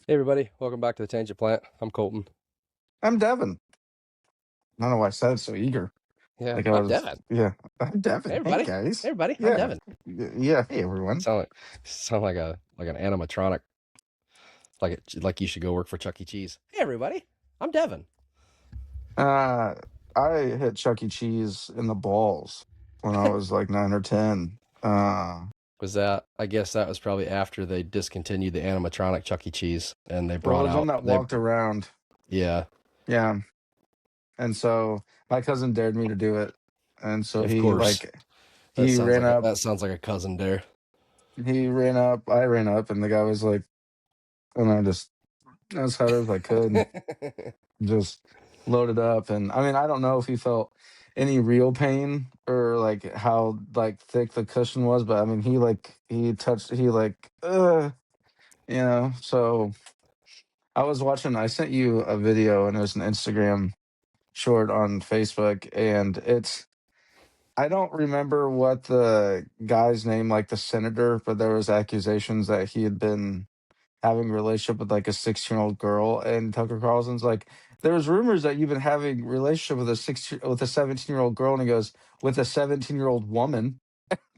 Hey everybody, welcome back to the Tangent Plant. I'm Colton. I'm Devin. I don't know why I said it so eager. Yeah, Like I I'm was, Devin. yeah. I'm Devin. Hey Hey everybody. guys. Hey everybody, I'm Yeah. Devin. Yeah. Hey everyone. Sound like an animatronic. Like you should go work for Chuck E. Cheese. Hey everybody, I'm Devin. I hit Chuck E. Cheese in the balls when I was like 9 or 10. I guess that was probably after they discontinued the animatronic Chuck E. Cheese and they Well, it brought was one out that walked around. Yeah, Yeah. And so my cousin dared me to do it. And so of course. he ran up, That sounds like a cousin dare. I ran up, and the guy was like, and I just, as hard as I could, just loaded up. And I mean, I don't know if he felt any real pain or like how like thick the cushion was, but I mean, so I sent you a video, and it was an Instagram short on Facebook, and I don't remember what the guy's name, like the senator, but there was accusations that he had been having a relationship with like a 16-year-old girl, and Tucker Carlson's like, there's rumors that you've been having a relationship with a 17-year-old girl, and he goes, with a 17-year-old woman.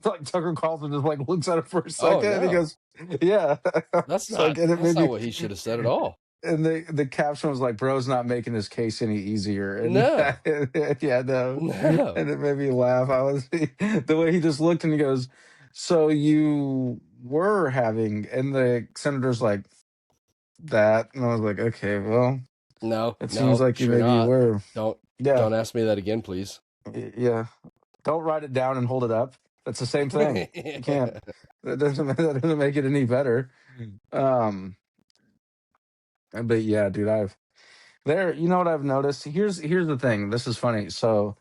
Like Tucker Carlson just like looks at it for a Oh second, and he no. goes, yeah. That's So like, not and it that's made not me, what he should have said at all. and the caption was like, bro's not making his case any easier. And No. yeah, no. No. And it made me laugh. The way he just looked, and he goes, so you were having, and the senator's like, that. And I was like, okay, well, No, it seems like you sure maybe not. were. Don't Yeah. ask me that again, please. Yeah. Don't write it down and hold it up. That's the same thing. You can't. That doesn't make it any better. But yeah, dude, you know what I've noticed? Here's the thing. This is funny. So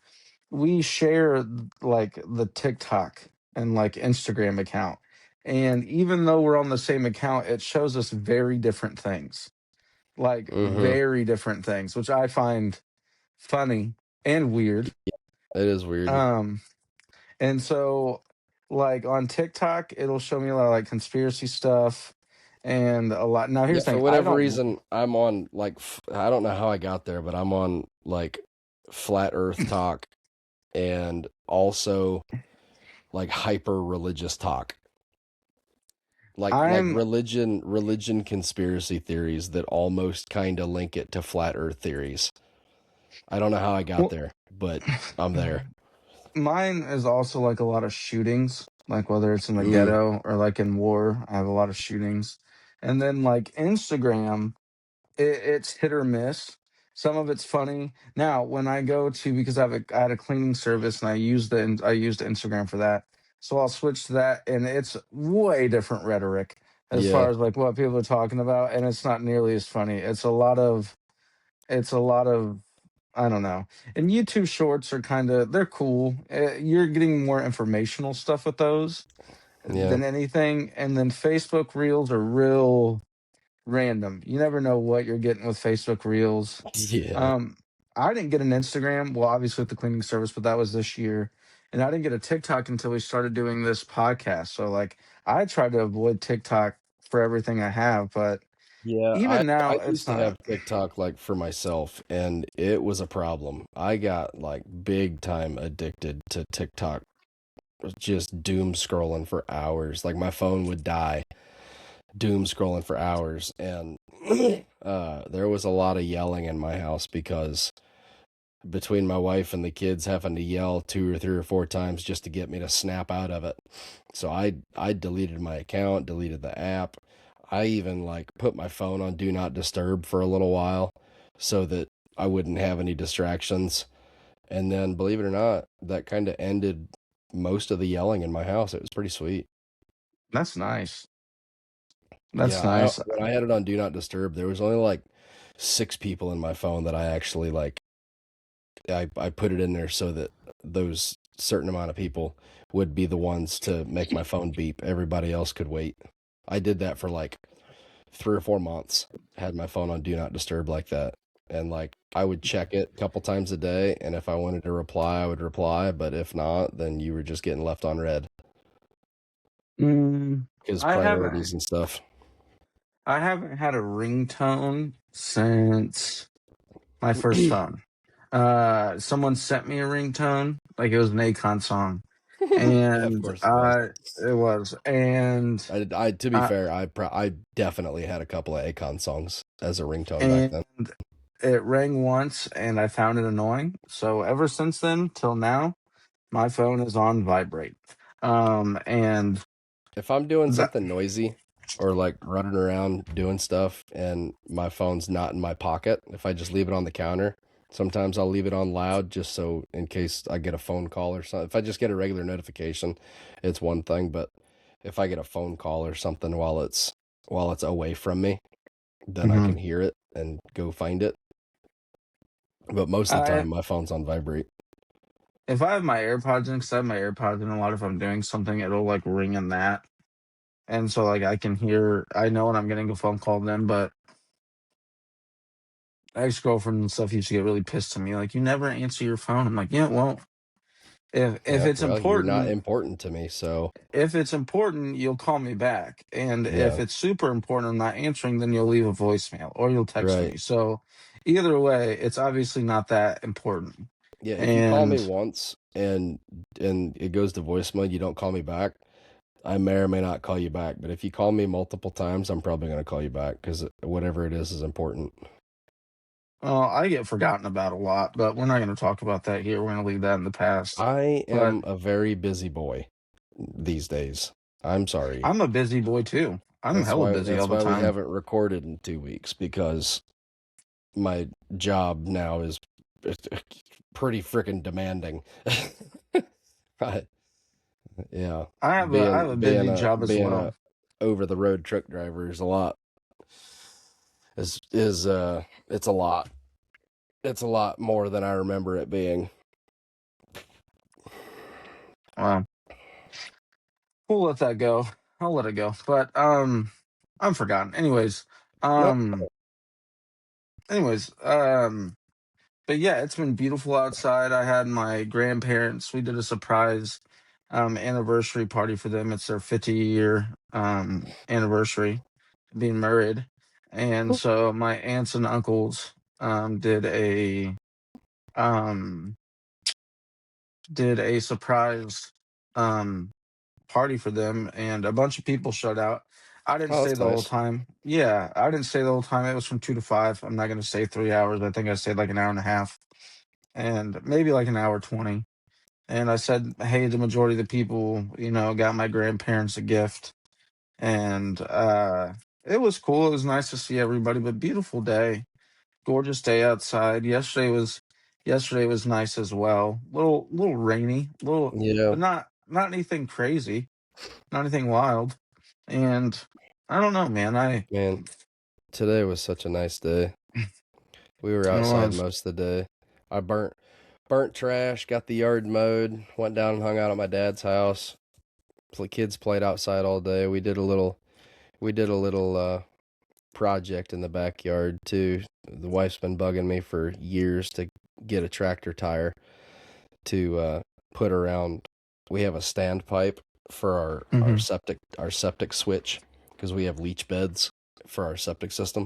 we share like the TikTok and like Instagram account. And even though we're on the same account, it shows us very different things. Like very different things, which I find funny and weird. It is weird. And so like on TikTok, it'll show me a lot of like conspiracy stuff and a lot. Now here's the For thing. whatever reason, I'm on I don't know how I got there, but I'm on like flat Earth talk and also like hyper religious talk. Like religion conspiracy theories that almost kind of link it to flat Earth theories. I don't know how I got there, but I'm there. Mine is also like a lot of shootings, like whether it's in the ghetto or like in war. I have a lot of shootings. And then like Instagram, it's hit or miss. Some of it's funny. Now, when I go to, because I had a cleaning service, and I used Instagram for that. So I'll switch to that, and it's way different rhetoric as far as like what people are talking about, and it's not nearly as funny. It's a lot of, I don't know. And YouTube Shorts are they're cool. You're getting more informational stuff with those than anything. And then Facebook Reels are real random. You never know what you're getting with Facebook Reels. Yeah. I didn't get an Instagram, well, obviously with the cleaning service, but that was this year. And I didn't get a TikTok until we started doing this podcast. So like I try to avoid TikTok for everything I have, but even now I it's used to not. have TikTok like for myself, and it was a problem. I got like big time addicted to TikTok, just doom scrolling for hours. Like my phone would die, doom scrolling for hours, and there was a lot of yelling in my house because between my wife and the kids having to yell 2 or 3 or 4 times just to get me to snap out of it. So I deleted my account, deleted the app. I even like put my phone on do not disturb for a little while so that I wouldn't have any distractions. And then believe it or not, that kind of ended most of the yelling in my house. It was pretty sweet. That's nice. That's nice. When I had it on do not disturb, there was only like 6 people in my phone that I actually like. I put it in there so that those certain amount of people would be the ones to make my phone beep. Everybody else could wait. I did that for like 3 or 4 months. Had my phone on do not disturb like that. And like I would check it a couple times a day, and if I wanted to reply, I would reply, but if not, then you were just getting left on red. Because priorities and stuff. I haven't had a ringtone since my first phone. Someone sent me a ringtone, like it was an Akon song, Yeah, of and course it was. it was, and I to be I fair, I definitely had a couple of Akon songs as a ringtone back and then. it rang once, and I found it annoying. So ever since then till now, my phone is on vibrate. And If I'm doing that something noisy or like running around doing stuff and my phone's not in my pocket, if I just leave it on the counter, sometimes I'll leave it on loud just so in case I get a phone call or something. If I just get a regular notification, it's one thing, but if I get a phone call or something while it's away from me, then I can Mhm. hear it and go find it. But most of the I time my phone's on vibrate. if I have my AirPods in, because I have my AirPods in a lot, if I'm doing something, it'll like ring in that. And so like I know when I'm getting a phone call then, but ex-girlfriend and stuff used to get really pissed to me, like, "You never answer your phone." I'm like, "Yeah, well, if Yeah, it's well, you're not important important to me, so if it's important, you'll call me back. And if yeah, it's super important, I'm not answering, then you'll leave a voicemail or you'll text right. me." So either way, it's obviously not that important. Yeah, if you call me And once and it goes to voicemail, you don't call me back, I may or may not call you back. But if you call me multiple times, I'm probably going to call you back because whatever it is important. I get forgotten about a lot, but we're not going to talk about that here. We're going to leave that in the past. I But am a very busy boy these days. I'm sorry. I'm a busy boy too. I'm That's hella why busy all that's the why we time. haven't recorded in 2 weeks because my job now is pretty freaking demanding. Right. Yeah. I have a busy job as Being a well. over the road truck driver is a lot. Is it's a lot. It's a lot more than I remember it being. Well, we'll let that go. I'll let it go. But I'm forgotten. Nope. Um anyways, but yeah, it's been beautiful outside. I had my grandparents. We did a surprise anniversary party for them. It's their 50-year anniversary being married. And so my aunts and uncles did um a surprise um party for them, and a bunch of people showed out. I didn't Oh, stay that's the whole nice. time. Yeah, I didn't stay the whole time. It was from 2 to 5. I'm not going to say 3 hours. I think I stayed like an hour and a half and maybe like an hour 20. And I said, "Hey, the majority of the people, got my grandparents a gift." And it was cool. It was nice to see everybody, but beautiful day. Gorgeous day outside. Yesterday was nice as well. Little rainy, little Yeah, but not anything crazy, not anything wild. And I don't know, man. man. Today was such a nice day. We were It outside was. most of the day. I burnt trash, got the yard mowed, went down and hung out at my dad's house. The kids played outside all day. We did a little project in the backyard too. The wife's been bugging me for years to get a tractor tire to put around. We have a standpipe for our Hmm. septic switch because we have leach beds for our septic system.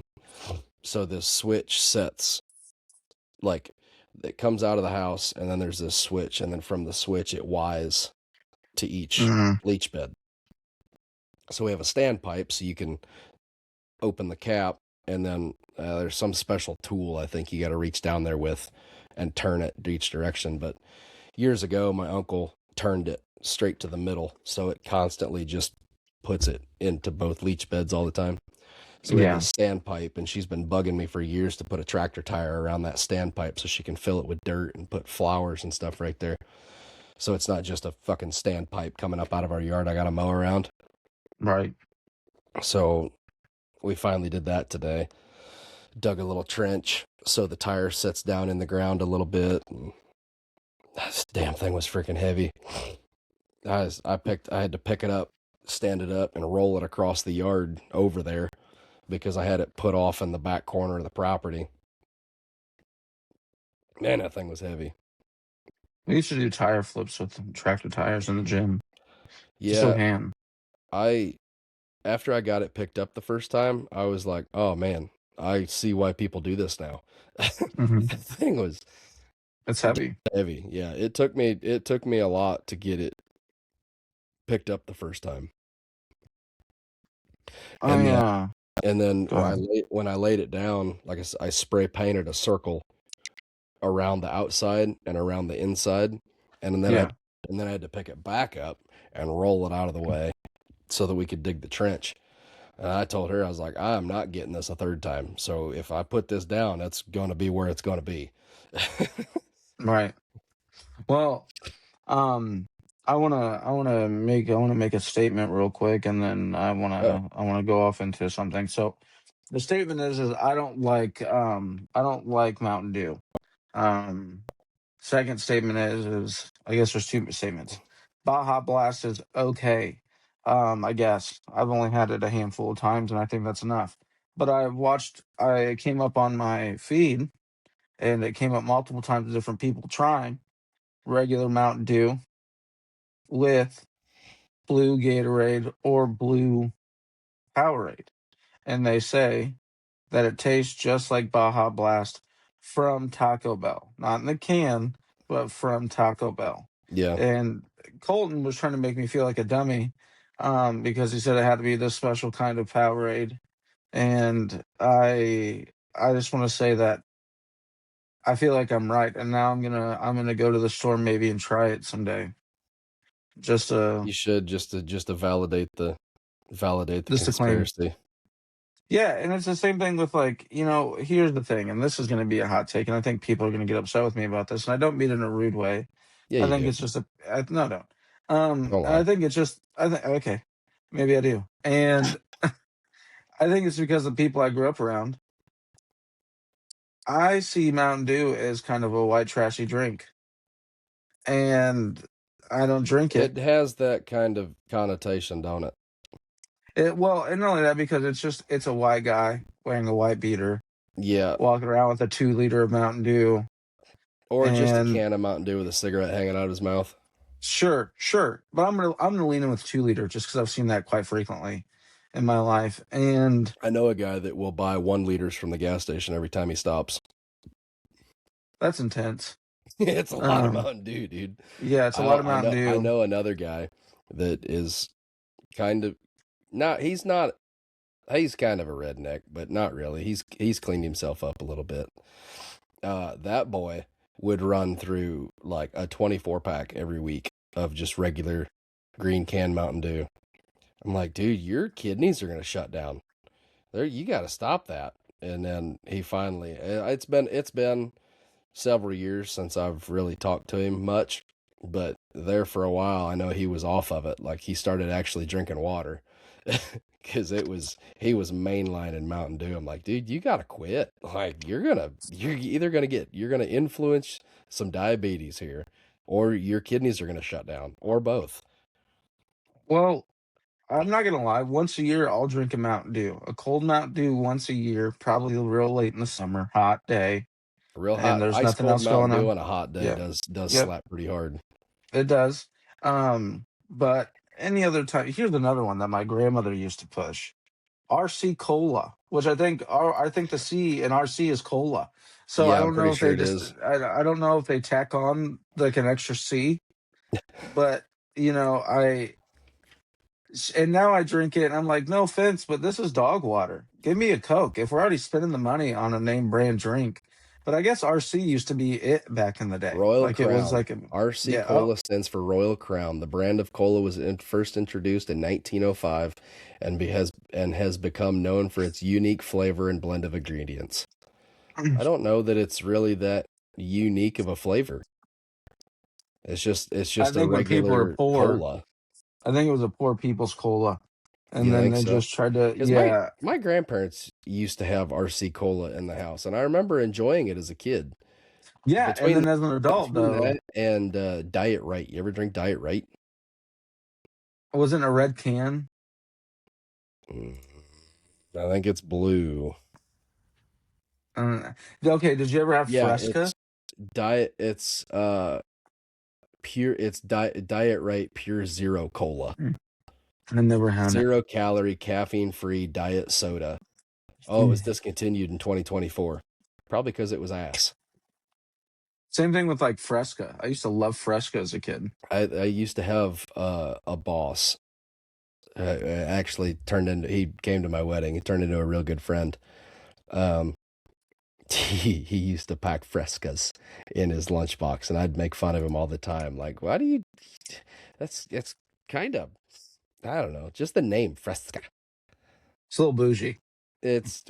So this switch sets like it comes out of the house and then there's this switch and then from the switch it wires to each Hmm. leach bed. So we have a standpipe so you can open the cap and then there's some special tool I think you got to reach down there with and turn it to each direction. But years ago, my uncle turned it straight to the middle, so it constantly just puts it into both leach beds all the time. So we have Yeah, this standpipe, and she's been bugging me for years to put a tractor tire around that standpipe so she can fill it with dirt and put flowers and stuff right there. So it's not just a fucking standpipe coming up out of our yard I got to mow around. right. So we finally did that today. Dug a little trench so the tire sets down in the ground a little bit. And this damn thing was freaking heavy. I had to pick it up, stand it up, and roll it across the yard over there because I had it put off in the back corner of the property. Man, that thing was heavy. We used to do tire flips with tractor tires in the gym, just so Yeah, hand. I after I got it picked up the first time, I was like, oh man, I see why people do this now. Hmm. The thing was It's heavy. heavy. Yeah, it took me a lot to get it picked up the first time. And I then and then Go ahead. when I laid it down, like I spray painted a circle around the outside and around the inside, and then I Yeah. and then I had to pick it back up and roll it out of the way so that we could dig the trench. And I told her, I was like, I am not getting this a third time. So if I put this down, that's going to be where it's going to be. Right. Well, um, I wanna make a statement real quick, and then Oh, I wanna go off into something. So the statement is I don't like Mountain Dew. Um, Second statement is I guess there's two statements. Baja Blast is okay. I guess I've only had it a handful of times, and I think that's enough. But I came up on my feed, and it came up multiple times of different people trying regular Mountain Dew with blue Gatorade or blue Powerade. And they say that it tastes just like Baja Blast from Taco Bell. Not in the can, but from Taco Bell. yeah. And Colton was trying to make me feel like a dummy because he said it had to be this special kind of Powerade. And I just want to say that I feel like I'm right, and now I'm gonna go to the store maybe and try it someday. Just You should just to validate the to claim. conspiracy. Yeah, and it's the same thing with like, here's the thing, and this is gonna be a hot take, and I think people are gonna get upset with me about this, and I don't mean it in a rude way. Yeah, I you think do. it's just no, don't. Don't lie. I think it's just I think okay, maybe I do, and I think it's because of the people I grew up around. I see Mountain Dew as kind of a white trashy drink, and I don't drink it. It has that kind of connotation, don't it? Well, and not only that, because it's a white guy wearing a white beater, Yeah. walking around with a 2 liter of Mountain Dew, Or just a and can of Mountain Dew with a cigarette hanging out of his mouth. sure, sure, but I'm gonna lean in with 2 liter just because I've seen that quite frequently in my life, and I know a guy that will buy 1 liters from the gas station every time he stops. that's intense. It's a lot of Um, Mountain Dew, dude. yeah, it's a lot of I Mountain know I Dew. know another guy that is kind of not he's kind of a redneck, but not really. He's cleaned himself up a little bit. That boy would run through like a 24 pack every week of just regular green can Mountain Dew. I'm like, dude, your kidneys are gonna shut down. There, you got to stop that. And then he finally, it's been several years since I've really talked to him much, but there for a while, I know he was off of it. Like he started actually drinking water because he was mainlining Mountain Dew. I'm like, dude, you got to quit. Like you're going to influence some diabetes here, or your kidneys are going to shut down, or both. Well, I'm not gonna lie. Once a year, I'll drink a Mountain Dew, a cold Mountain Dew once a year, probably real late in the summer, hot day, A real and hot, there's ice nothing cold else Mountain going Dew on. on a hot day Yeah, does yep, slap pretty hard. it does. But any other time, here's another one that my grandmother used to push: RC Cola, which I think the C in RC is cola. So I Yeah, I'm don't pretty know if sure they it just is. I don't know if they tack on like an extra C, but you know I and now I drink it and I'm like, no offense, but this is dog water. Give me a Coke if we're already spending the money on a name brand drink. But I guess RC used to be it back in the day. Royal Like it was Crown. like a RC yeah. Oh, Cola stands for Royal Crown. The brand of cola was first introduced in 1905 and has become known for its unique flavor and blend of ingredients. I don't know that it's really that unique of a flavor. It's I just a think when people are regular poor, cola. I think it was a poor people's cola, and You then think they so? just tried to Because yeah. my grandparents used to have RC Cola in the house, and I remember enjoying it as a kid. Yeah, and Between then as an adult between though, that and Diet Right, you ever drink Diet Right? it wasn't a red can. Mm, I think it's blue. Okay, did you ever have Yeah, Fresca? it's pure it's Diet Right Pure Zero Cola. I never had it. 0-calorie, caffeine-free diet soda. Oh, it was discontinued in 2024. Probably because it was ass. Same thing with like Fresca. I used to love Fresca as a kid. I used to have a boss. Actually he came to my wedding. He turned into a real good friend. Um, he used to pack frescas in his lunchbox, and I'd make fun of him all the time. Like, why do you? It's kind of, I don't know, just the name Fresca. It's a little bougie. It's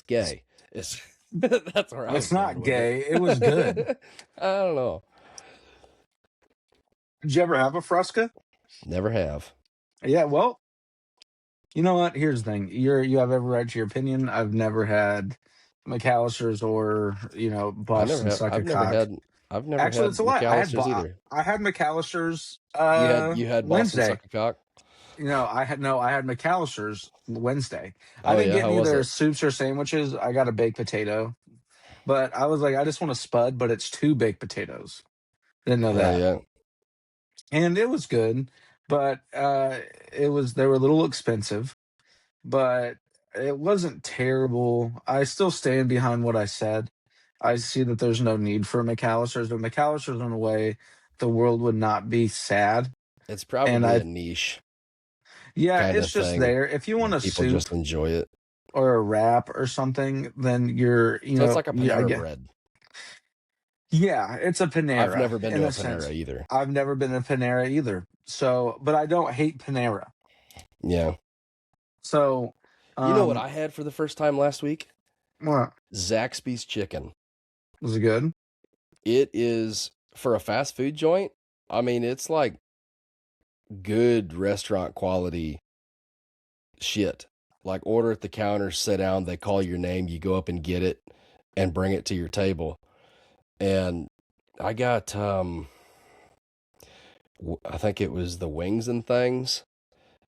gay. It's that's where I was It's going not with gay. It was good. I don't know. Did you ever have a Fresca? Never have. Yeah, well, you know what? Here's the thing. You have every right to your opinion. I've never had McAllister's or, Boston suck a cock. I've never Actually, had it's a lie. McAllister's either. I had McAllister's You had Boston Wednesday. Suckercock? I had McAllister's Wednesday. I Oh didn't yeah, get how was neither it? soups or sandwiches. I got a baked potato. But I was like, I just want a spud, but it's two baked potatoes. Didn't know Hell that. yeah. And it was good, but they were a little expensive, but it wasn't terrible. I still stand behind what I said. I see that there's no need for McAllister's, but McAllister's in a way the world would not be sad. It's And probably a niche yeah, kind it's of just thing. there. If you want a People soup just enjoy it. or a wrap or something, then you're, So it's like a yeah, I Panera get, bread. yeah, it's a I've Panera never been in to a a Panera sense. either. I've never been to Panera either. So, but I don't hate Panera. Yeah. So, You know what I had for the first time last week? what Zaxby's chicken. was it good? It is, for a fast food joint, I mean, it's like good restaurant quality shit. Like, order at the counter, sit down, they call your name, you go up and get it and bring it to your table. And I got I think it was the wings and things.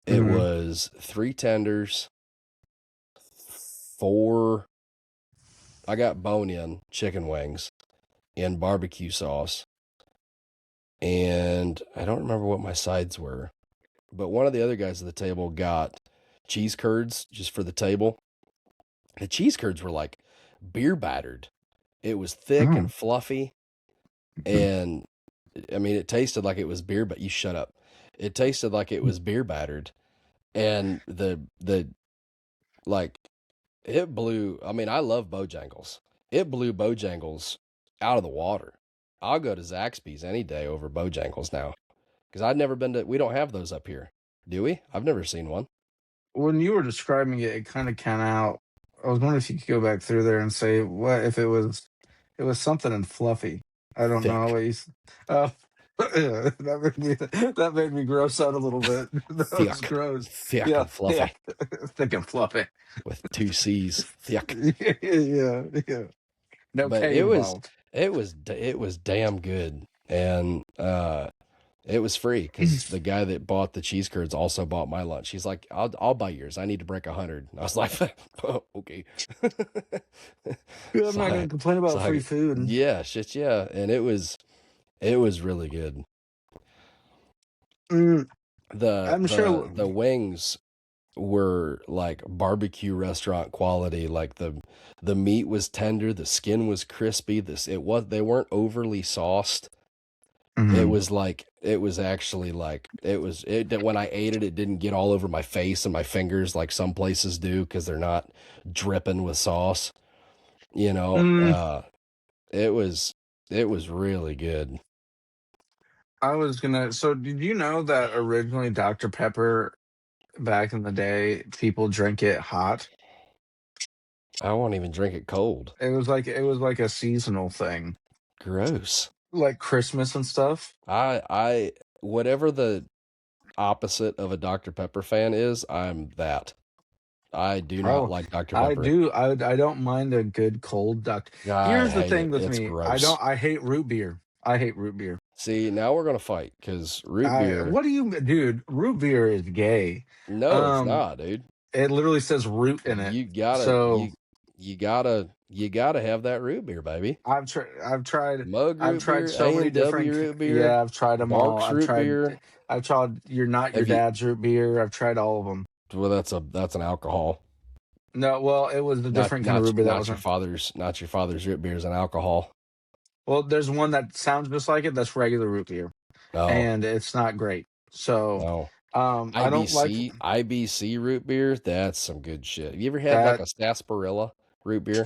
It Mhm. was 3 tenders, 4 I got bone-in chicken wings in barbecue sauce. And I don't remember what my sides were. But one of the other guys at the table got cheese curds just for the table. The cheese curds were like beer battered. It was thick Oh. and fluffy. And I mean, it tasted like it was beer, but you shut up. It tasted like it was beer battered. And like, it blew, I mean, I love Bojangles. It blew Bojangles out of the water. I'll go to Zaxby's any day over Bojangles now. Because I've never been to, we don't have those up here. Do we? I've never seen one. When you were describing it, it kind of came out. I was wondering if you could go back through there and say what if it was something and fluffy. I don't know Thick, what you. Oh, that made me gross out a little bit. That was thick, gross. thick Yeah, and yeah, fluffy thick and fluffy. with 2 C's, thick. Yeah, yeah. No But K involved. it was damn good. And it was free because the guy that bought the cheese curds also bought my lunch. He's like, I'll buy yours. I need to break 100. I was like, oh, okay. Yeah, I'm so not gonna I, complain so about free I, food. yeah, shit, yeah. And it was really good. Mm, The I'm the sure. the wings were like barbecue restaurant quality. Like, the meat was tender, the skin was crispy. They weren't overly sauced. It Mhm. was like, it was actually like, that when I ate it, it didn't get all over my face and my fingers like some places do because they're not dripping with sauce. You know, Mm, it was it was really good. I was gonna. So, did you know that originally Dr. Pepper back in the day, people drink it hot? I won't even drink it cold. It was like a seasonal thing, Gross. like Christmas and stuff. I whatever the opposite of a Dr. Pepper fan is, I'm that. I do not Oh, like Dr. I Pepper. do. I don't mind a good cold duck. I Here's the hate thing it. with It's me. gross. I hate root beer. I hate root beer. See, now we're gonna fight because root beer. What do you, dude? Root beer is gay. No, it's Um, not, dude. it literally says root in it. You gotta So you you gotta have that root beer, baby. I've tried Mug I've root tried beer, so many A&W different root beer, yeah, I've tried them all. Barks root beer. I've tried You're Not Your Have you? Dad's root beer. I've tried all of them. Well, that's an alcohol. No, well, it was a Not different kind of not root beer that not your wasn't. father's not your father's root beer is an alcohol. Well, there's one that sounds just like it. That's regular root beer, Oh, and it's not great. So, no. I don't like IBC root beer, that's some good shit. You ever had like that. a sarsaparilla root beer?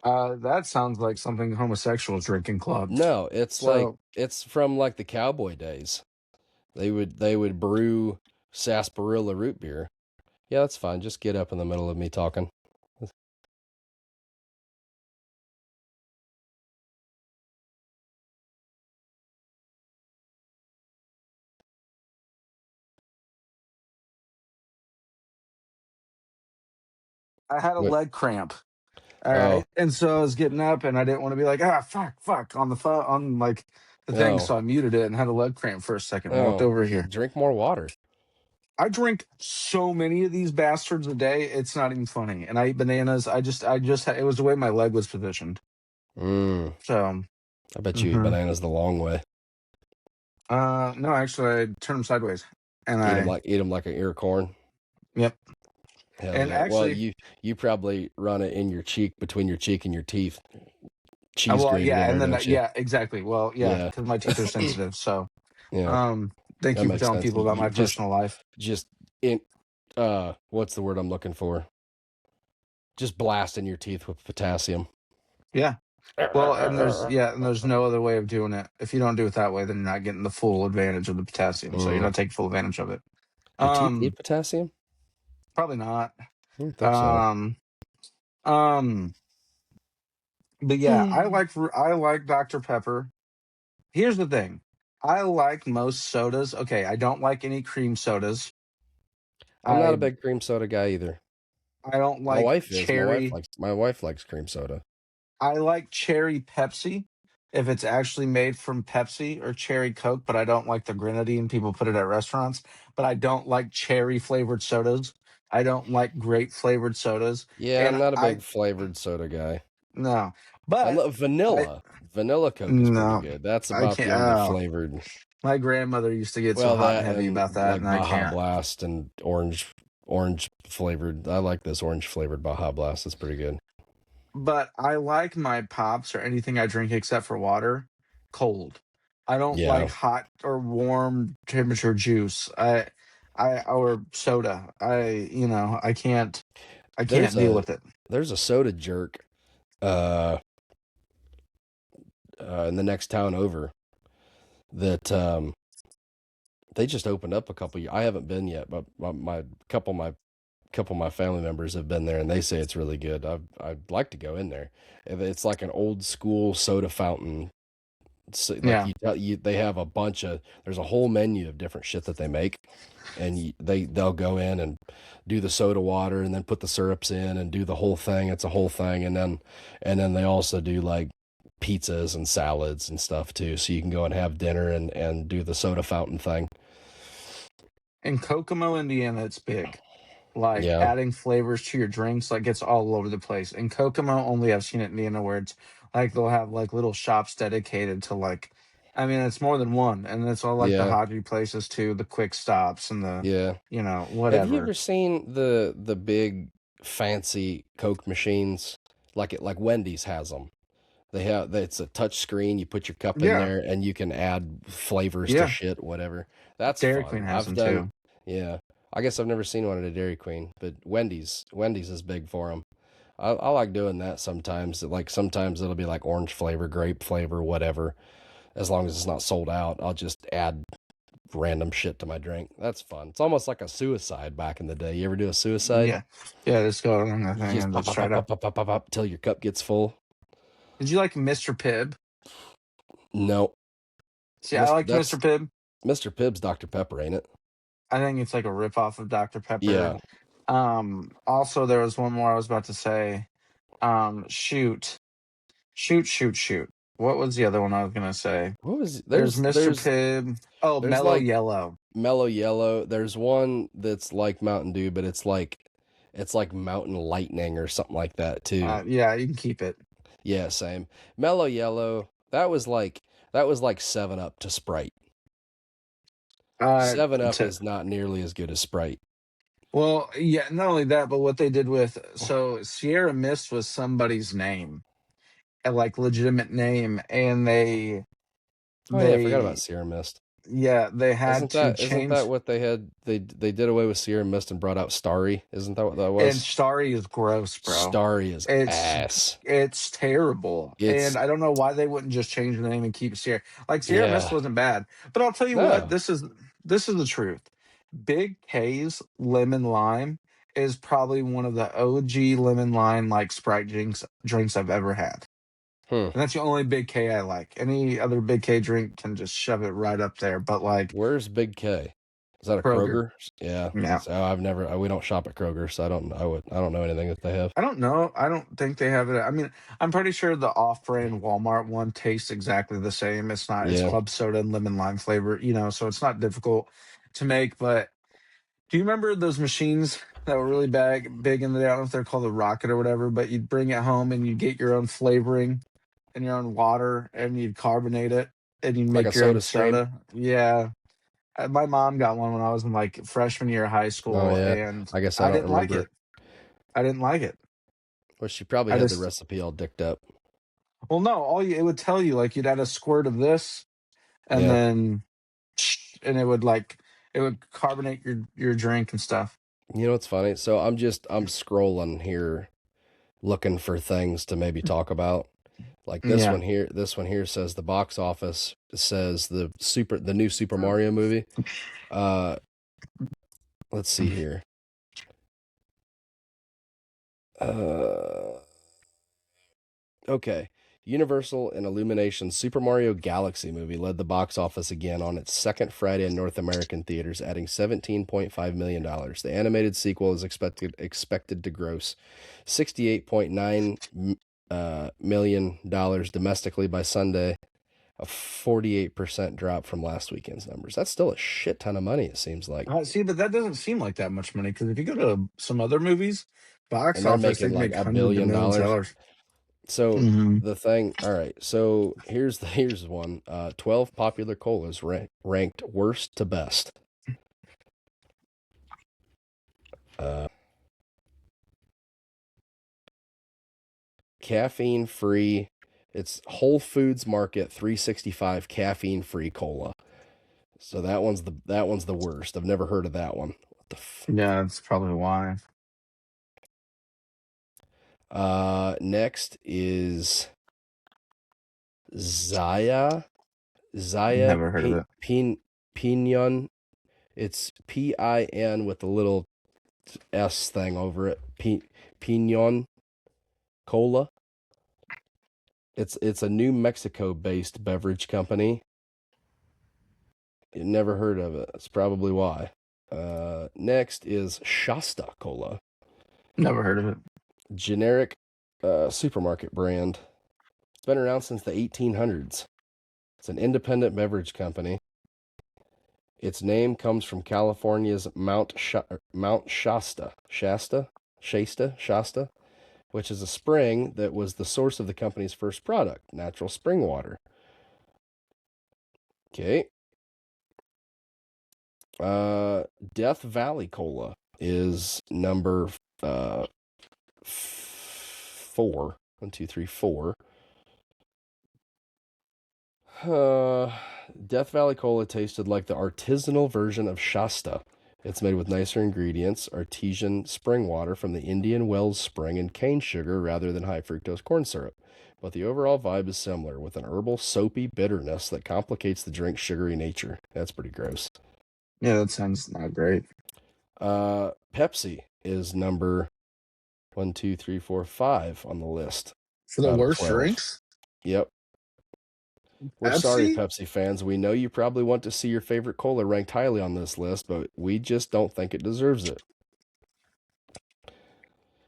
That sounds like something homosexuals drink in clubs. No, it's like So it's from like the cowboy days. They would brew sarsaparilla root beer. Yeah, that's fine. Just get up in the middle of me talking. I had a What? leg cramp. All Oh, right. And so I was getting up and I didn't want to be like, fuck on the phone on like the thing. oh, So I muted it and had a leg cramp for a second. I walked oh. over here. Drink more water. I drink so many of these bastards a day, it's not even funny. And I eat bananas. It was the way my leg was positioned. Mm, So, I bet you eat hmm bananas the long way. no, actually, I turned them sideways and Eat them like an ear of corn. yep. Hell And yeah. Well, actually, you probably run it in your cheek between your cheek and your teeth. Cheese well, grater in yeah. there, And then, don't you? yeah, exactly. Well, yeah, Yeah. because my teeth are sensitive. So, Yeah. um, thank That you for makes telling sense. people about You my personal life. just in what's the word I'm looking for? Just blasting your teeth with potassium. Yeah. Well, and there's no other way of doing it. If you don't do it that way, then you're not getting the full advantage of the potassium. So you're Mm. not taking full advantage of it. Do teeth need Um, potassium? Probably not. I don't think so. Um, um, but yeah, I like Dr. Pepper. Here's the thing. I like most sodas. Okay, I don't like any cream sodas. I'm not a I big cream soda guy either. I don't My like wife is. cherry. My wife likes cream soda. I like cherry Pepsi if it's actually made from Pepsi or cherry Coke, but I don't like the grenadine people put it at restaurants. But I don't like cherry flavored sodas. I don't like grape flavored sodas. Yeah, I'm And not a I big flavored soda guy. no, I but love I vanilla. Vanilla Coke is pretty no, good. That's I about can't. the only Oh, flavored. my grandmother used to get so Well, hot and that heavy and about that, like and I Baja can't. Blast and orange flavored. I like this orange flavored Baja Blast. It's pretty good. But I like my pops or anything I drink except for water cold. I don't like Yeah. hot or warm temperature juice. I or soda. I There's can't deal a with it. there's a soda jerk uh in the next town over that they just opened up a couple. I haven't been yet, but my couple of my family members have been there, and they say it's really good. I'd like to go in there. It's like an old school soda fountain. So, like Yeah. they have a bunch of. There's a whole menu of different shit that they make, and they'll go in and do the soda water, and then put the syrups in, and do the whole thing. It's a whole thing, and then they also do like pizzas and salads and stuff too. So you can go and have dinner and do the soda fountain thing. In Kokomo, Indiana, it's big. Like Yeah, adding flavors to your drinks, like it's all over the place. In Kokomo, only I've seen it in Indiana where it's like they'll have like little shops dedicated to like I mean it's more than one. And it's all like the yeah, hobby places too, the quick stops and the yeah. Have you whatever. ever seen the big fancy Coke machines? Like Wendy's has them. It's a touch screen. You put your cup in Yeah. there, and you can add flavors to Yeah. shit, whatever. That's Dairy Queen fun. has I've them done. too. Yeah, I guess I've never seen one at a Dairy Queen, but Wendy's is big for them. I like doing that sometimes. Like sometimes it'll be like orange flavor, grape flavor, whatever. As long as it's not sold out, I'll just add random shit to my drink. That's fun. It's almost like a suicide back in the day. You ever do a suicide? Yeah. Yeah, just go on the You thing just and pop, just pop, try pop, to. pop, pop, pop, pop, pop till your cup gets full. Did you like Mr. Pibb? No, See, I liked Mr. That's Pibb. Mr. Pibb's Dr. Pepper, ain't it? I think it's like a ripoff of Dr. Pepper. Yeah. Also there was one more I was about to say. Shoot. Shoot. What was the other one I was gonna say? What was There's Mr. Pibb. Oh, there's Mellow like Yellow. Mellow Yellow. There's one that's like Mountain Dew, but it's like It's like Mountain Lightning or something like that too. Yeah, you can keep it. Yeah, same. Mellow Yellow. That was like 7 Up to Sprite. Uh, 7 Up to, is not nearly as good as Sprite. well, yeah, not only that, but what they did with so Sierra Mist was somebody's name, a like legitimate name, and Oh yeah, I forgot about they Sierra Mist. yeah they had Isn't to that isn't that change. what they had? They did away with Sierra Mist and brought out Starry. Isn't that what that And was? Starry is gross, bro. Starry is It's ass. it's terrible, It's and I don't know why they wouldn't just change the name and keep Sierra. Like Sierra Mist yeah. wasn't bad, but I'll tell you what, No. this is the truth. Big K's lemon lime is probably one of the OG lemon lime like Sprite drinks I've ever had, Hmm. and that's the only Big K I like. Any other Big K drink can just shove it right up there, but like Where's Big K? Is that a Kroger, Kroger? Yeah. yeah. So I've never. We don't shop at Kroger, so I don't know anything that they have. I don't know. I don't think they have it. I mean, I'm pretty sure the off-brand Walmart one tastes exactly the same. It's not. It's Yeah. club soda and lemon lime flavor. So it's not difficult to make. But do you remember those machines that were really big in the day? I don't know if they're called the Rocket or whatever. But you'd bring it home and you'd get your own flavoring and your own water and you'd carbonate it and you'd Like a make your own Soda Stream. soda. Yeah. My mom got one when I was in like freshman year of high Oh school, yeah. and I guess I I don't didn't like remember. it. I didn't like it. Well, she probably I had the just recipe all dicked up. Well, no, it would tell you like you'd add a squirt of this, and Yeah. then and it would carbonate your drink and stuff. You know what's funny? So I'm scrolling here looking for things to maybe talk about. Like this Yeah, one here, this one here says the box office says the new Super Mario movie. Uh let's see here. Uh okay. Universal and Illumination's Super Mario Galaxy movie led the box office again on its second Friday in North American theaters, adding $17.5 million. The animated sequel is expected to gross $68.9 million domestically by Sunday, a 48% drop from last weekend's numbers. That's still a shit ton of money, it seems like. see, but that doesn't seem like that much money because if you go to some other movies, box And they're office, they making can like make a hundreds of billion millions of dollars. dollars. So Hmm. the thing, all right. So here's one. 12 popular colas ranked worst to best. Uh, caffeine free. It's Whole Foods Market 365 caffeine free cola. So that one's the worst. I've never heard of that one. What the Yeah, that's probably why. next is Zaya Zaya Never heard of it. Pinon. It's PIN with a little S thing over it. Pinon Cola. It's a New Mexico based beverage company. You never heard of it. That's probably why. Next is Shasta Cola, Never heard of it. generic supermarket brand. It's been around since the 1800s. It's an independent beverage company. Its name comes from California's Mount Shasta, which is a spring that was the source of the company's first product, natural spring water. Okay. Death Valley Cola is number 4. 1, 2, 3, 4. Death Valley Cola tasted like the artisanal version of Shasta. It's made with nicer ingredients, artesian spring water from the Indian Wells spring, and cane sugar rather than high fructose corn syrup. But the overall vibe is similar, with an herbal, soapy bitterness that complicates the drink's sugary nature. That's pretty gross. Yeah, that sounds not great. Pepsi is number 1, 2, 3, 4, 5 on the list For the out of worst 12. drinks, Yep. We're sorry, Pepsi. Pepsi fans. We know you probably want to see your favorite cola ranked highly on this list, but we just don't think it deserves it.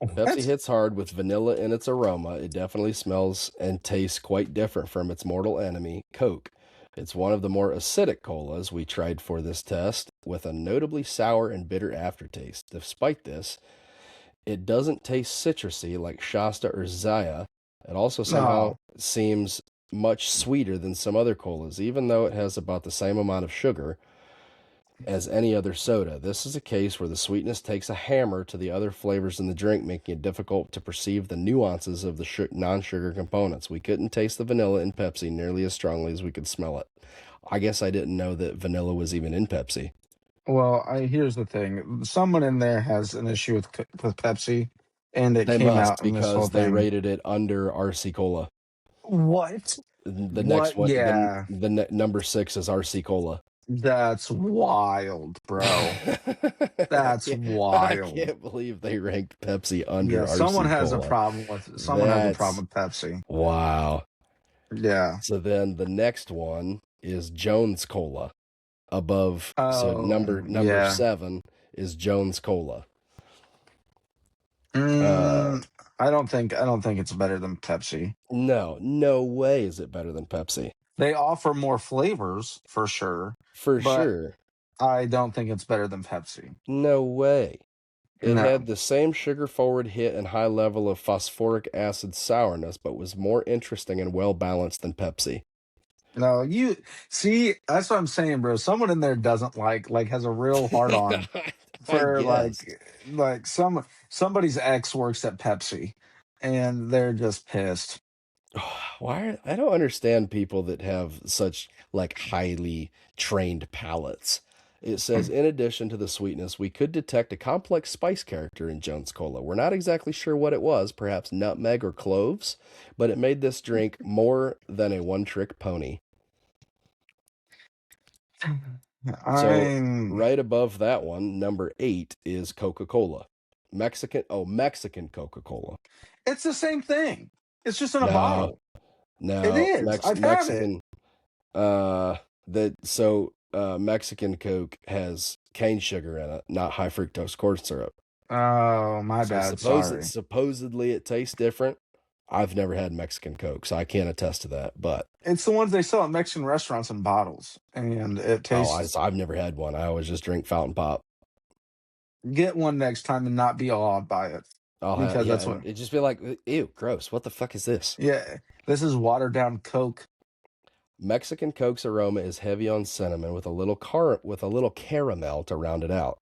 Pepsi What? hits hard with vanilla in its aroma. It definitely smells and tastes quite different from its mortal enemy, Coke. It's one of the more acidic colas we tried for this test, with a notably sour and bitter aftertaste. Despite this, It doesn't taste citrusy like Shasta or Zaya. It also somehow No. seems much sweeter than some other colas, even though it has about the same amount of sugar as any other soda. This is a case where the sweetness takes a hammer to the other flavors in the drink, making it difficult to perceive the nuances of the non-sugar components. We couldn't taste the vanilla in Pepsi nearly as strongly as we could smell it. I guess I didn't know that vanilla was even in Pepsi. Well, here's the thing. Someone in there has an issue with Pepsi, and it They came must out in this whole because they thing. rated it under RC Cola. What? The next What? one, Yeah. number six is RC Cola. That's wild, bro. That's I wild. can't believe they ranked Pepsi under Yeah, someone RC has a Cola. problem with someone has a That's problem with Pepsi. wow. Yeah. So then the next one is Jones Cola above. So Oh, number yeah. seven is Jones Cola. Uh, Mm, I don't think it's better than Pepsi. no, no way is it better than Pepsi. They offer more flavors for sure, For but sure. I don't think it's better than Pepsi. No way. It No. had the same sugar forward hit and high level of phosphoric acid sourness, but was more interesting and well balanced than Pepsi. No, you see, that's what I'm saying, bro. Someone in there doesn't like has a real hard on I for guess. somebody's ex works at Pepsi and they're just pissed. I don't understand people that have such like highly trained palates. It says, in addition to the sweetness, we could detect a complex spice character in Jones Cola. We're not exactly sure what it was, perhaps nutmeg or cloves, but it made this drink more than a one-trick pony. So I'm right above that one, number 8 is Coca-Cola. Mexican Coca-Cola. it's the same thing. It's just in a No, bottle. It no, is. I've had it. Mexican Mexican Coke has cane sugar in it, not high fructose corn syrup. Oh, my So bad. Sorry. supposedly it tastes different. I've never had Mexican Coke, so I can't attest to that. But It's the ones they sell at Mexican restaurants in bottles, and it tastes. I've never had one. I always just drink fountain pop. Get one next time and not be awed by it, I'll have because yeah, that's what. and it just be like, ew, gross. What the fuck is this? Yeah, this is watered down Coke. Mexican Coke's aroma is heavy on cinnamon with a little caramel to round it out.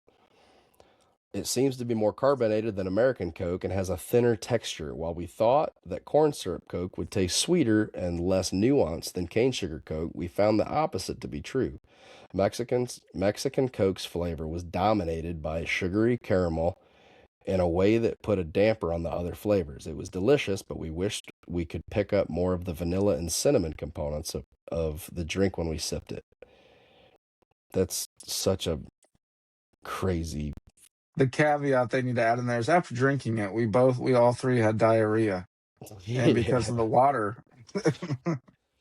It seems to be more carbonated than American Coke and has a thinner texture. While we thought that corn syrup Coke would taste sweeter and less nuanced than cane sugar Coke, we found the opposite to be true. Mexican Coke's flavor was dominated by sugary caramel in a way that put a damper on the other flavors. It was delicious, but we wished we could pick up more of the vanilla and cinnamon components of the drink when we sipped it. That's such a crazy. The caveat they need to add in there is after drinking it, we all three had diarrhea, and because Yeah. of the water.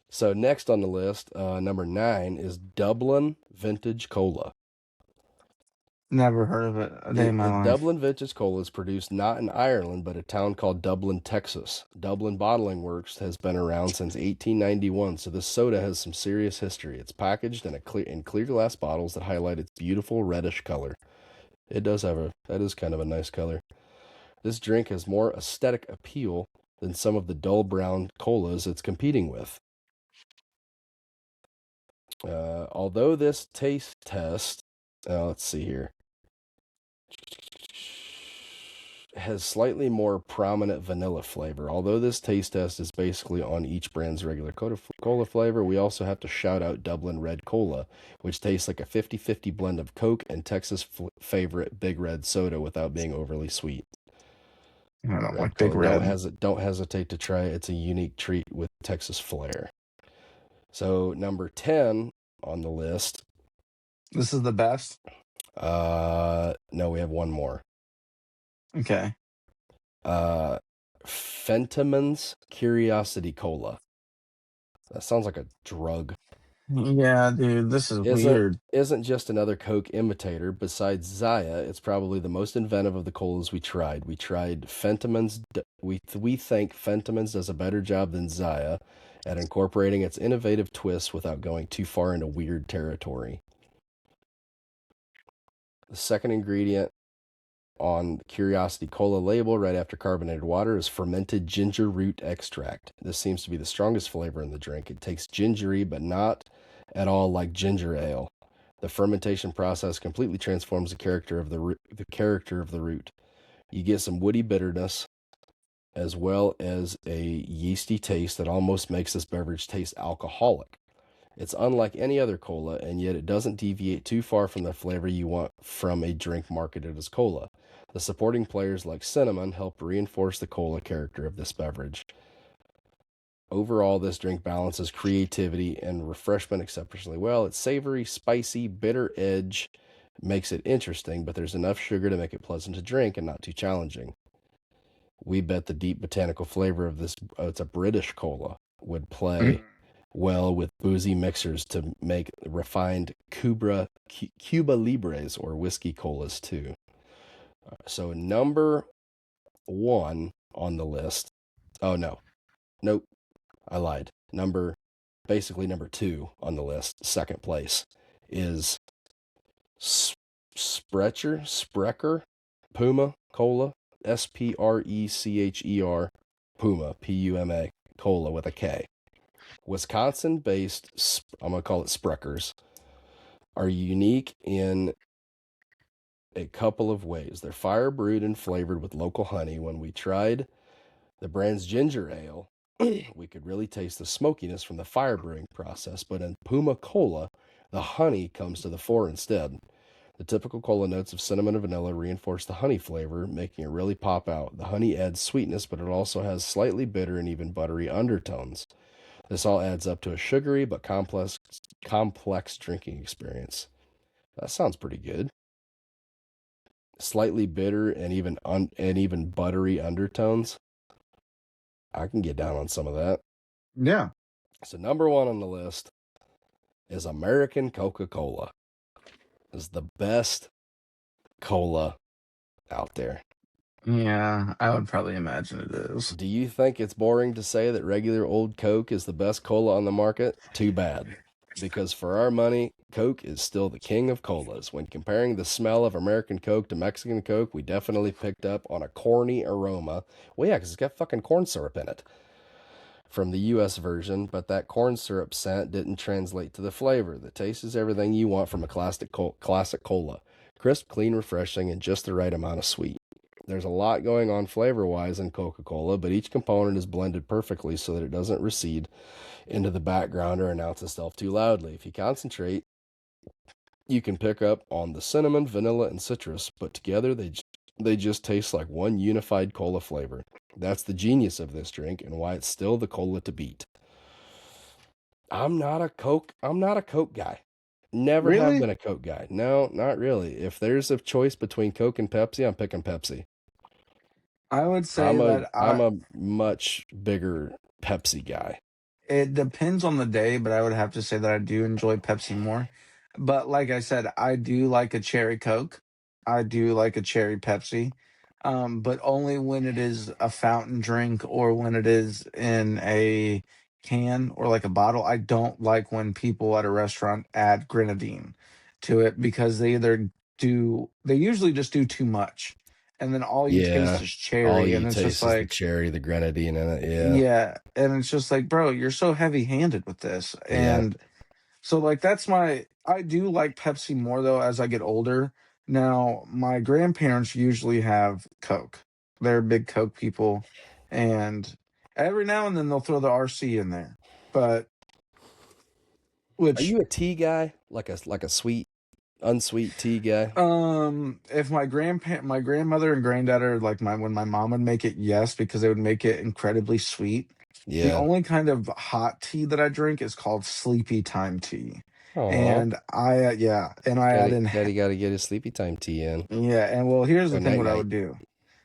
So next on the list, number 9 is Dublin Vintage Cola. Never heard of it a day in my The life. Dublin Vintage Cola is produced not in Ireland, but a town called Dublin, Texas. Dublin Bottling Works has been around since 1891, so this soda has some serious history. It's packaged in clear glass bottles that highlight its beautiful reddish color. That is kind of a nice color. This drink has more aesthetic appeal than some of the dull brown colas it's competing with. Although this taste test, let's see here, has slightly more prominent vanilla flavor. Although this taste test is basically on each brand's regular cola flavor, we also have to shout out Dublin Red Cola, which tastes like a 50-50 blend of Coke and Texas favorite Big Red soda without being overly sweet. I don't Red like Big Cola. Red. Don't hesitate to try it. It's a unique treat with Texas flair. So number 10 on the list. This is the best. No, we have one more. Okay. Fentiman's Curiosity Cola. That sounds like a drug. Yeah, dude, this is Isn't weird. isn't just another Coke imitator. Besides Zaya, it's probably the most inventive of the colas we tried. We tried Fentiman's. We think Fentiman's does a better job than Zaya at incorporating its innovative twists without going too far into weird territory. The second ingredient on the Curiosity Cola label right after carbonated water is fermented ginger root extract. This seems to be the strongest flavor in the drink. It tastes gingery, but not at all like ginger ale. The fermentation process completely transforms the character of the root. You get some woody bitterness as well as a yeasty taste that almost makes this beverage taste alcoholic. It's unlike any other cola, and yet it doesn't deviate too far from the flavor you want from a drink marketed as cola. The supporting players like cinnamon help reinforce the cola character of this beverage. Overall, this drink balances creativity and refreshment exceptionally well. It's savory, spicy, bitter edge makes it interesting, but there's enough sugar to make it pleasant to drink and not too challenging. We bet the deep botanical flavor of this, it's a British cola, would play well with boozy mixers to make refined Cuba Libres or whiskey colas too. So number one on the list. Oh no, nope, I lied. Basically number two on the list, second place, is Sprecher Puma Cola, Sprecher Puma, Puma Cola with a K. Wisconsin-based, I'm going to call it Spreckers, are unique in a couple of ways. They're fire brewed and flavored with local honey. When we tried the brand's ginger ale, we could really taste the smokiness from the fire brewing process, but in Puma Cola, the honey comes to the fore instead. The typical cola notes of cinnamon and vanilla reinforce the honey flavor, making it really pop out. The honey adds sweetness, but it also has slightly bitter and even buttery undertones. This all adds up to a sugary but complex drinking experience. That sounds pretty good. Slightly bitter and even buttery undertones. I can get down on some of that. Yeah. So number one on the list is American Coca-Cola. Is the best cola out there. Yeah, I would probably imagine it is. Do you think it's boring to say that regular old Coke is the best cola on the market? Too bad. Because for our money, Coke is still the king of colas. When comparing the smell of American Coke to Mexican Coke, we definitely picked up on a corny aroma. Well, yeah, because it's got fucking corn syrup in it from the US version, but that corn syrup scent didn't translate to the flavor. The taste is everything you want from a classic cola. Crisp, clean, refreshing, and just the right amount of sweet. There's a lot going on flavor-wise in Coca-Cola, but each component is blended perfectly so that it doesn't recede into the background or announce itself too loudly. If you concentrate, you can pick up on the cinnamon, vanilla, and citrus, but together they just taste like one unified cola flavor. That's the genius of this drink and why it's still the cola to beat. I'm not a Coke guy. Never have Really? been a Coke guy. No, not really. If there's a choice between Coke and Pepsi, I'm picking Pepsi. I would say that I'm a much bigger Pepsi guy. it depends on the day, but I would have to say that I do enjoy Pepsi more. But like I said, I do like a cherry Coke. I do like a cherry Pepsi. But only when it is a fountain drink or when it is in a can or like a bottle. I don't like when people at a restaurant add grenadine to it because they usually just do too much. And then all you taste Yeah. is All cherry. you And it's just taste is the like, cherry, the grenadine in it. Yeah. yeah, and it's just like, bro, you're so heavy-handed with this. Yeah. And so like I do like Pepsi more though as I get older. Now, my grandparents usually have Coke. They're big Coke people, and every now and then they'll throw the RC in there. But Are which you a tea guy? Like a sweet, unsweet tea guy? if my grandmother and granddad are like my when my mom would make it, yes, because they would make it incredibly sweet. The Yeah. only kind of hot tea that I drink is called sleepy time tea. Oh, And yeah, and I add in daddy got to get his sleepy time tea in. yeah, and well, here's the Or thing night what I night. would do.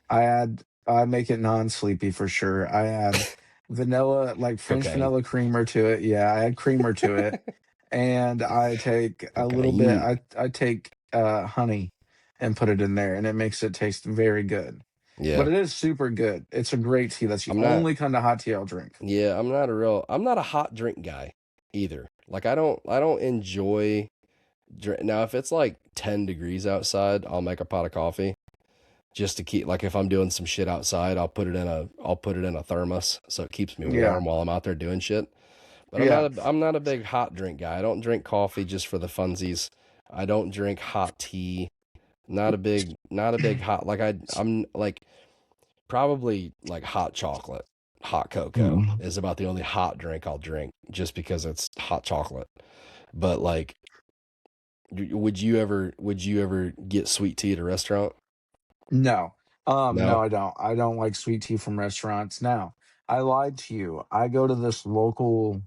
I make it non-sleepy for sure. I add vanilla, like French Cocaine. vanilla creamer to it. Yeah, I add creamer to it. And I take a little bit Cocaine. I take honey and put it in there and it makes it taste very good. But Yeah. it is super good. It's a great tea. That's the I'm not. only kind of hot tea I'll drink. Yeah. I'm not a hot drink guy either. Like I don't enjoy drink. Now if it's like 10 degrees outside, I'll make a pot of coffee. just to keep, like, if I'm doing some shit outside, I'll put it in a thermos so it keeps me Yeah. warm while I'm out there doing shit. But Yeah. I'm not a big hot drink guy. I don't drink coffee just for the funsies. I don't drink hot tea. Not a big hot, like I'm like probably like hot chocolate. Hot cocoa Mm. is about the only hot drink I'll drink just because it's hot chocolate. But like, would you ever get sweet tea at a restaurant? No. No, No? I don't. I don't like sweet tea from restaurants. Now, I lied to you. I go to this local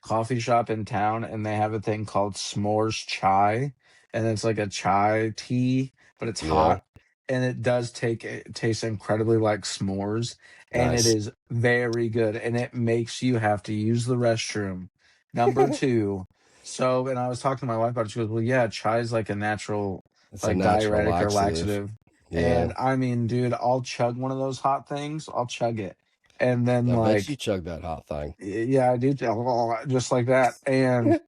coffee shop in town and they have a thing called s'mores chai, and it's like a chai tea, but it's Yeah. hot, and it does take it tastes incredibly like s'mores, and it Nice. is very good, and it makes you have to use the restroom. Number 2. So, and I was talking to my wife about it. She goes, "Well, yeah, chai is like a natural It's a like natural diuretic or laxative. laxative." Yeah. And I mean, dude, I'll chug one of those hot things. I'll chug it. And then I bet you like chug that hot thing. yeah, I do just like that. And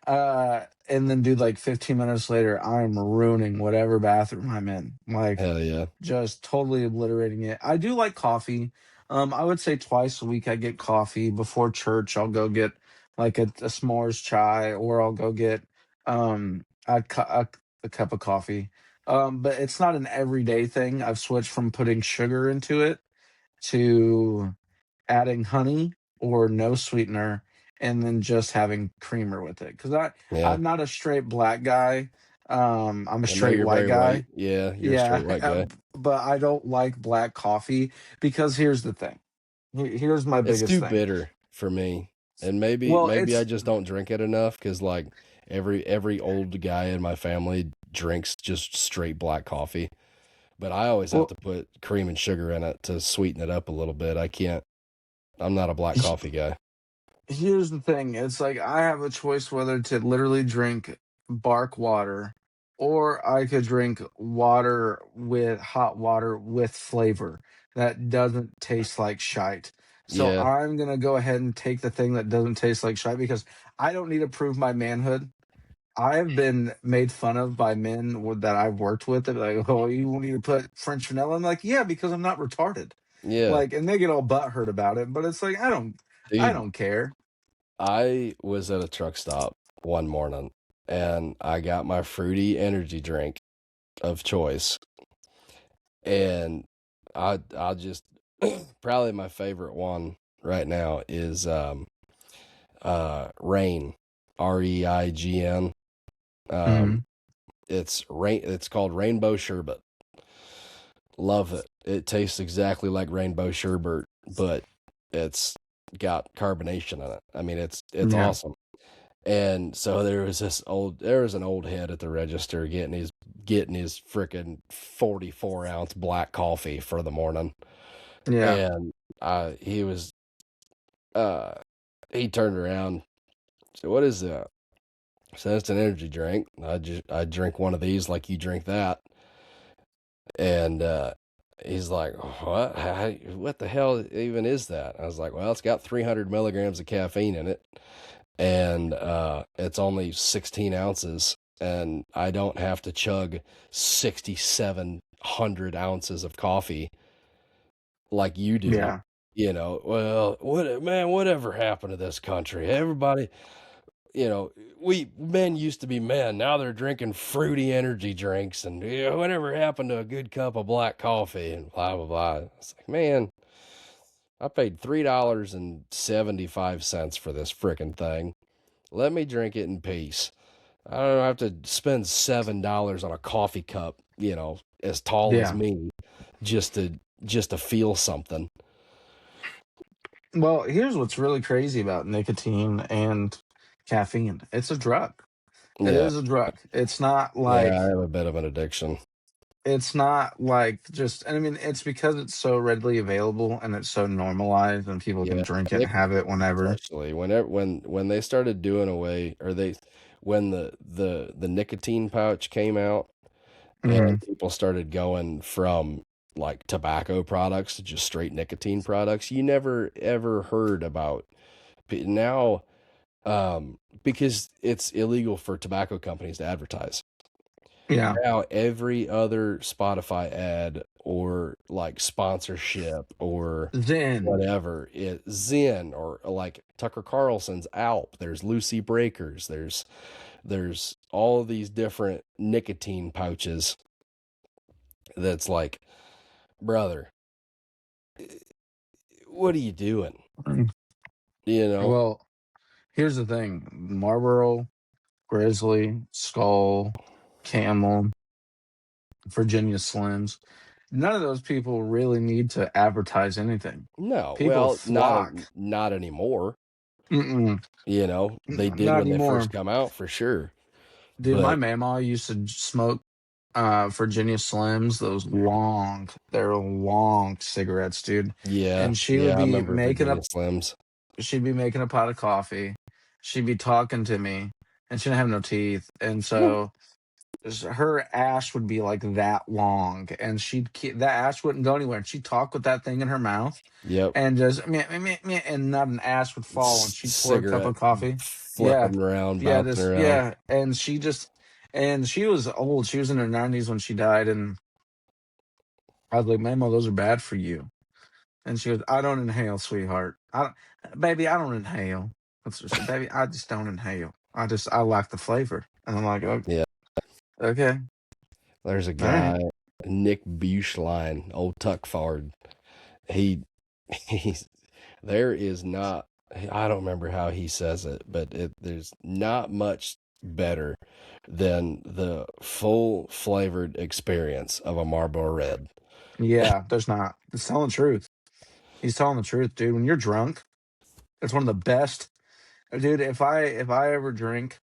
then dude, like 15 minutes later, I'm ruining whatever bathroom I'm in. Like Hell yeah. just totally obliterating it. I do like coffee. I would say twice a week I get coffee. Before church, I'll go get like a s'mores chai, or I'll go get a cup of coffee. But it's not an everyday thing. I've switched from putting sugar into it to adding honey or no sweetener, and then just having creamer with it. Because Yeah. I'm not a straight black guy. I'm a I know straight you're white very white. guy. Yeah, you're a Yeah, straight white guy. but I don't like black coffee because here's the thing. Here's my It's biggest too thing. bitter for me. And Well, maybe I it's just don't drink it enough cuz like every old guy in my family drinks just straight black coffee. But I always have well, to put cream and sugar in it to sweeten it up a little bit. I can't I'm not a black coffee guy. here's the thing. It's like I have a choice whether to literally drink bark water, or I could drink water with hot water with flavor that doesn't taste like shite. So Yeah. I'm going to go ahead and take the thing that doesn't taste like shite because I don't need to prove my manhood. I've been made fun of by men that I've worked with. They're like, "Oh, you want me to put French vanilla?" I'm like, "Yeah, because I'm not retarded." Yeah. Like, and they get all butthurt about it, but it's like I Dude, don't care. I was at a truck stop one morning and I got my fruity energy drink of choice. And I just probably my favorite one right now is Rain, Reign. Um Mhm. it's called Rainbow Sherbet. Love it. It tastes exactly like rainbow sherbet, but it's got carbonation in it. I mean, it's Yeah. awesome. And so there was an old head at the register getting his freaking 44-ounce black coffee for the morning. Yeah. And he was uh he turned around, said, "What is that?" I said, "It's an energy drink. I drink one of these like you drink that." And he's like, "What? What the hell even is that?" I was like, "Well, it's got 300 milligrams of caffeine in it, and it's only 16 ounces, and I don't have to chug 6,700 ounces of coffee like you do." Yeah. You know, well, whatever happened to this country? Everybody, you know, we men used to be men. Now they're drinking fruity energy drinks, and whatever happened to a good cup of black coffee and blah blah blah. It's like, man, I paid $3.75 for this freaking thing. Let me drink it in peace. I don't have to spend $7 on a coffee cup, as tall as Yeah. me, just to feel something. Well, here's what's really crazy about nicotine and caffeine. It's a drug. It Yeah, is a drug. yeah, I have a bit of an addiction. It's not like just, and I mean, it's because it's so readily available and it's so normalized and people can Yeah, drink it and Nick, have it whenever. especially when they started doing away, or they when the nicotine pouch came out Hmm. and people started going from like tobacco products to just straight nicotine products, you never ever heard about now, because it's illegal for tobacco companies to advertise. Yeah. Now every other Spotify ad or like sponsorship or Then whatever it Zen or like Tucker Carlson's Alp, there's Lucy Breakers, there's all these different nicotine pouches that's like, brother, what are you doing? mm, You know? well, here's the thing. Marlboro, Grizzly, Skull, Camel, Virginia Slims. None of those people really need to advertise anything. No, People well, flock. not anymore. Mm-mm, You know, they did not when they anymore. first come out for sure. Dude, my But mama used to smoke Virginia Slims, they're long cigarettes, dude. yeah, And yeah, I remember Virginia Slims. she'd be making a pot of coffee. She'd be talking to me, and she didn't have no teeth. And so her ash would be like that long, and that ash wouldn't go anywhere. And she'd talk with that thing in her mouth, Yep. and just meh, meh, meh, meh, and not an ash would fall. And she'd pour a cup Cigarette of coffee. Yeah, flipping around, yeah, bouncing this, around. yeah. And she was old. She was in her 90s when she died, and I was like, "Mama, those are bad for you." And she goes, "I don't inhale, sweetheart. Baby, I don't inhale." That's what she said. Baby, I just don't inhale. I like the flavor. And I'm like, "Oh, Yeah. okay, There's a all right, guy, Nick Buchlein, old Tuckford. He he's there is not I don't remember how he says it, but there's not much better than the full flavored experience of a Marlboro Red. yeah." There's not. He's telling the truth. He's telling the truth, dude. When you're drunk, it's one of the best, dude. If I ever drink,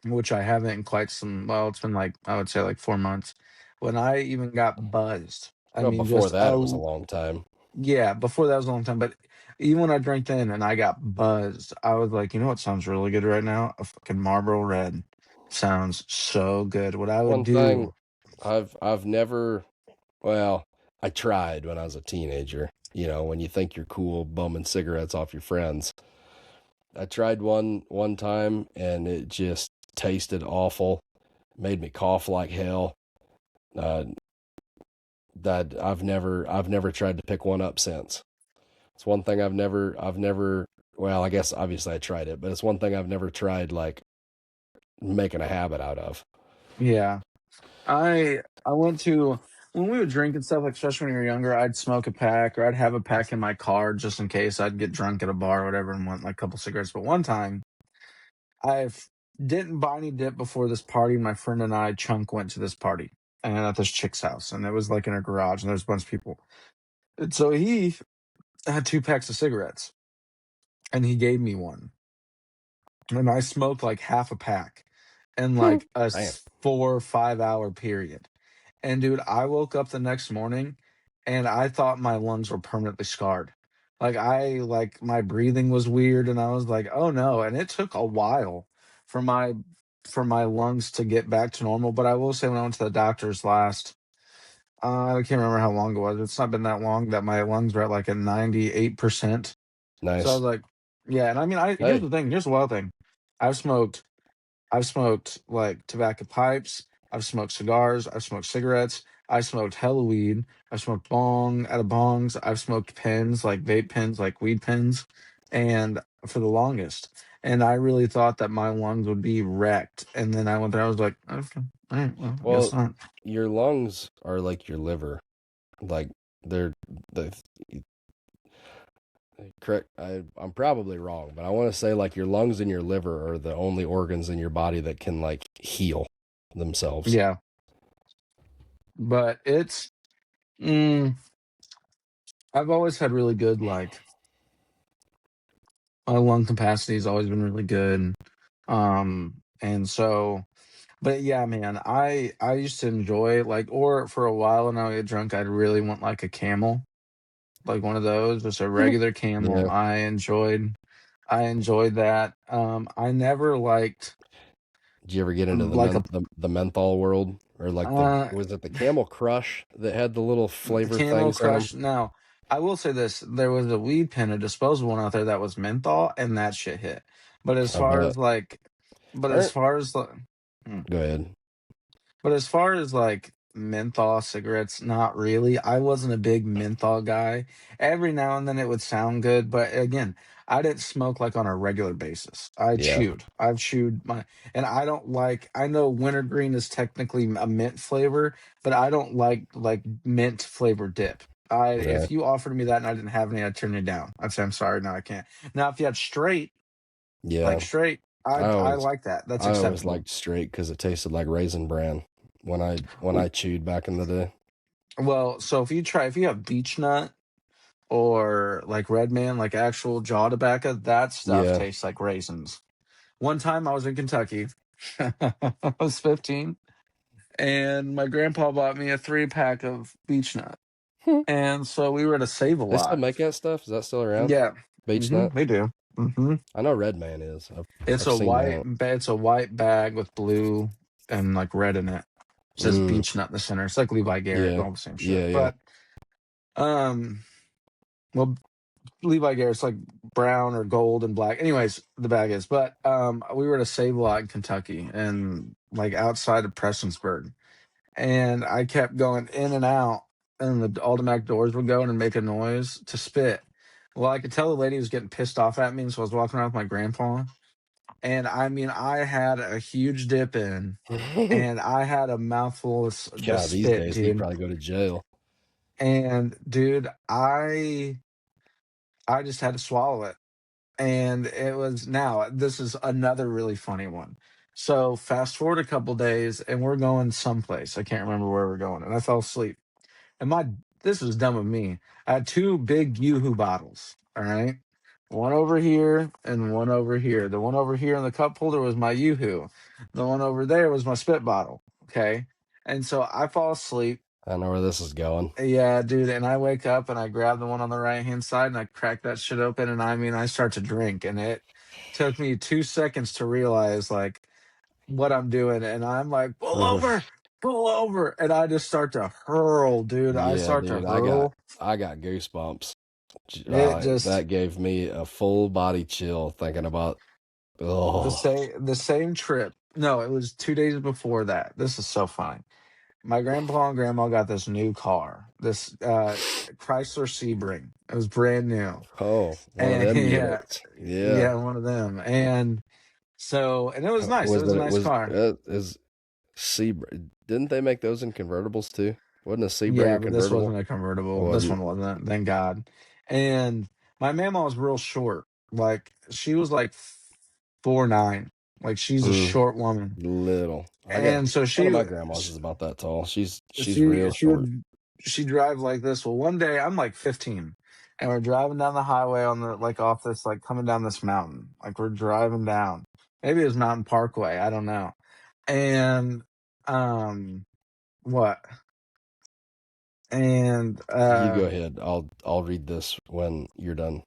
which I haven't in quite some, well, it's been like I would say like 4 months. When I even got buzzed, I Well, mean, before just that it was a long time. yeah, before that was a long time, but even when I drank then and I got buzzed, I was like, you know what sounds really good right now? A fucking Marlboro Red sounds so good. What I would One thing do, I've never well, I tried when I was a teenager. You know, when you think you're cool bumming cigarettes off your friends. I tried one time and it just tasted awful. Made me cough like hell. Uh, that I've never tried to pick one up since. It's one thing I've never well, I guess obviously I tried it, but it's one thing I've never tried like making a habit out of. yeah, I went to when we would drink and stuff, like especially when you were younger, I'd smoke a pack or I'd have a pack in my car just in case I'd get drunk at a bar or whatever and want like a couple cigarettes. But one time, I didn't buy any dip before this party. My friend and I, Chunk, went to this party and at this chick's house, and it was like in her garage, and there's a bunch of people. And so he had 2 packs of cigarettes, and he gave me one, and I smoked like half a pack in like a Damn. 4 or 5 hour period. And dude, I woke up the next morning and I thought my lungs were permanently scarred. Like my breathing was weird and I was like, "Oh no." And it took a while for my lungs to get back to normal, but I will say when I went to the doctor's last I can't remember how long it was. It's not been that long that my lungs were at like a 98%. So I was Nice. like, yeah, and I mean I here's Hey, the thing, here's the wild thing. I've smoked I've smoked like tobacco pipes. I've smoked cigars. I've smoked cigarettes. I smoked hella weed. I've smoked bong out of bongs. I've smoked pens, like vape pens, like weed pens, and for the longest. And I really thought that my lungs would be wrecked. And then I went there. I was like, okay, all right, well, I guess well, not. your lungs are like your liver. Like they're the correct I'm probably wrong, but I want to say like your lungs and your liver are the only organs in your body that can like heal themselves. Yeah, but mm, I've always had really good like my lung capacity has always been really good. And so but yeah, man, I used to enjoy like or for a while when I would get drunk, I'd really want like a Camel, like one of those, just a regular Camel. Yeah. I enjoyed that. I never liked Did you ever get into like a the menthol world or like the uh was it the Camel Crush that had the little the flavor Camel things in them? Crush. Now, I will say this: there was a weed pen, a disposable one out there that was menthol, and that shit hit. But as I far bet. as like, but as Aren't far as like, go ahead. But as far as like menthol cigarettes, not really. I wasn't a big menthol guy. Every now and then it would sound good, but again, I didn't smoke like on a regular basis. I Yeah, chewed. I've chewed my, and I don't like. I know wintergreen is technically a mint flavor, but I don't like mint flavored dip. yeah, If you offered me that and I didn't have any, I'd turn you down. I'd say I'm sorry, no, I can't. Now if you had straight, yeah. like straight, I I always like that. That's I always acceptable. liked straight because it tasted like Raisin Bran when I chewed back in the day. Well, so if you have beech nut or like red man, like actual jaw tobacco, that stuff Yeah, tastes like raisins. One time I was in Kentucky. I was 15 and my grandpa bought me a 3-pack of beech nut. And so we were at a Save a they still Lot. make that stuff. Is that still around? Yeah. Beech nut. They do. I know Red Man is. It's I've a seen that. it's a white bag with blue and like red in it. It says Mm, beech nut in the center. It's like Levi Garrett, yeah, all the same shit. yeah, yeah. But um well, Levi Garrett's like brown or gold and black. Anyways, the bag is. But we were at a Save a Lot in Kentucky and like outside of Prestonsburg. And I kept going in and out and the automatic doors would go and make a noise to spit. Well, I could tell the lady was getting pissed off at me, and so I was walking around with my grandpa. And I mean, I had a huge dip in and I had a mouthful of just God, these spit, days he'd dude. probably go to jail. And dude, I just had to swallow it. And it was now this is another really funny one. So fast forward a couple days and we're going someplace. I can't remember where we're going. And I fell asleep. And my this was dumb of me. I had two big Yoo-hoo bottles. All right. One over here and one over here. The one over here in the cup holder was my Yoo-hoo. The one over there was my spit bottle. Okay. And so I fall asleep. I know where this is going. Yeah, dude. And I wake up and I grab the one on the right hand side and I crack that shit open. And I mean, I start to drink. And it took me 2 seconds to realize like what I'm doing. And I'm like, pull over. And I just start to hurl, dude. I Yeah, start to dude, hurl. I got goosebumps. It just That gave me a full body chill thinking about. Oh, the same trip. No, it was 2 days before that. This is so funny. My grandpa and grandma got this new car, this Chrysler Sebring. It was brand new, oh, one of and them yeah, units. Yeah. yeah, one of them. And so, and it was nice. It Was was a that nice was car. is Sebring? Didn't they make those in convertibles too? Wasn't a Sebring Yeah, a but this convertible? wasn't a It convertible. This wasn't. one wasn't. Thank God. And my mama was real short. Like she was like 4'9". Like she's a Mm, short woman, little. I got and so one of my grandmas is about that tall. She's real she short. would she drive like this. Well, one day I'm like 15, and we're driving down the highway on the like off this like coming down this mountain. Like we're driving down. Maybe it was Mountain Parkway. I don't know. And um, what? And You go ahead. I'll read this when you're done.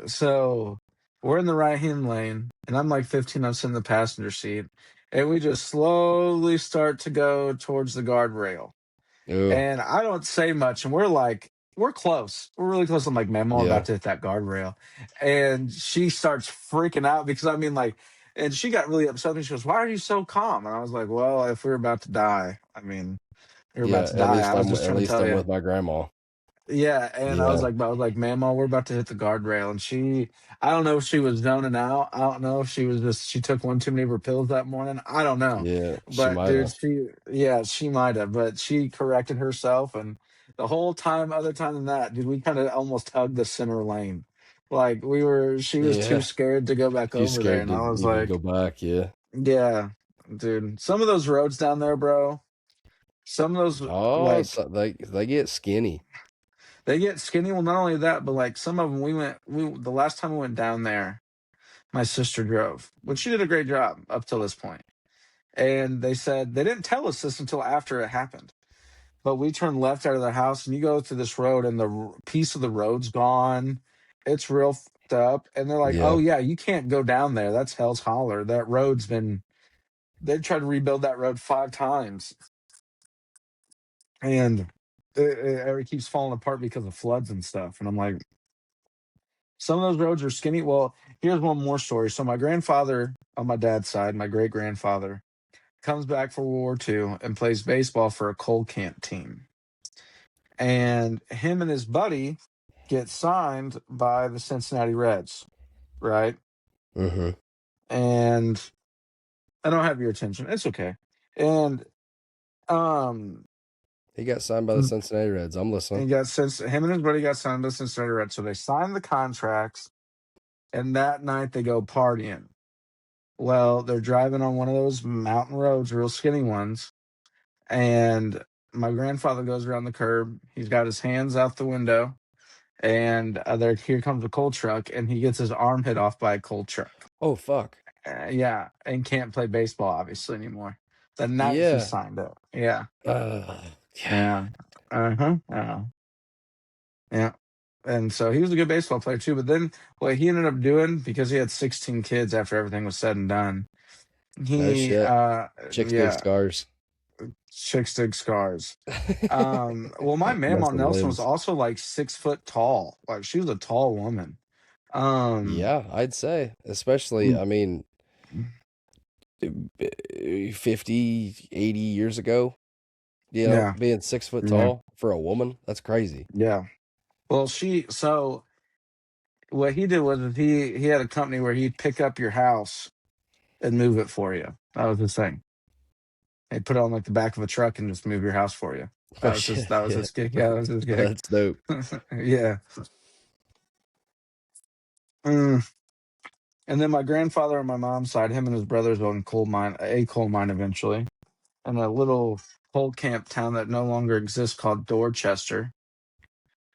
so we're in the right hand lane, and I'm like 15. I'm sitting in the passenger seat, and we just slowly start to go towards the guardrail. Ooh, And I don't say much, and we're close. We're really close. I'm like, man, I'm yeah, about to hit that guardrail. And she starts freaking out because I mean, like, and she got really upset. And she goes, "Why are you so calm?" And I was like, "Well, if we were about to die, I mean, we were about yeah. to die. I was just At trying to least tell I'm you." with my grandma. Yeah, and Yeah, I was like, Mama, we're about to hit the guardrail. And I don't know if she was zoning out. I don't know if she took one too many of her pills that morning. I don't know. yeah. She But might dude, have. yeah, she might have, but she corrected herself. And the whole time, other time than that, dude, we kind of almost hugged the center lane. Like she was too Yeah, scared to go back too over there. scared And to I was even go like, back. Yeah. yeah, dude, some of those roads down there, bro, some of those, Oh, like, so they get skinny. they get skinny. Well, not only that, but like some of them, the last time we went down there, my sister drove, which she did a great job up till this point. And they said they didn't tell us this until after it happened. But we turned left out of the house, and you go through this road, and piece of the road's gone. It's real fucked up. And they're like, "Oh Yeah, yeah, you can't go down there. That's Hell's Holler. That road's been. They tried to rebuild that road 5 times, and it keeps falling apart because of floods and stuff." And I'm like, some of those roads are skinny. Well, here's one more story. So my grandfather on my dad's side, my great grandfather, comes back for World War II and plays baseball for a coal camp team. And him and his buddy get signed by the Cincinnati Reds, right? Mm-hmm. And I don't have your attention. It's okay. And um He got signed by the Cincinnati Reds. I'm listening. him and his buddy got signed by the Cincinnati Reds. So they signed the contracts, and that night they go partying. Well, they're driving on one of those mountain roads, real skinny ones, and my grandfather goes around the curb. He's got his hands out the window, and there here comes a coal truck, and he gets his arm hit off by a coal truck. Oh fuck. Yeah, and can't play baseball obviously anymore. The night he Yeah. signed up. Yeah. Yeah. Yeah. Uh-huh. Yeah. And so he was a good baseball player too. But then what he ended up doing, because he had 16 kids after everything was said and done, No he shit. Chicks dig yeah, scars. chicks dig scars. Well, my Mamaw Messing Nelson was limbs. also like 6 foot tall. Like she was a tall woman. Yeah, I'd say. Especially, I mean, 50, 80 years ago, Yeah. being 6 foot Yeah. tall for a woman, that's crazy. Yeah. Well, so what he did was he had a company where he'd pick up your house and move it for you. That was his thing. He'd put it on like the back of a truck and just move your house for you. Oh shit, That was yeah. his gig. Yeah, that was his gig. That's dope. Yeah. Mm. And then my grandfather on my mom's side, him and his brothers owned a coal mine eventually, in a little coal camp town that no longer exists called Dorchester.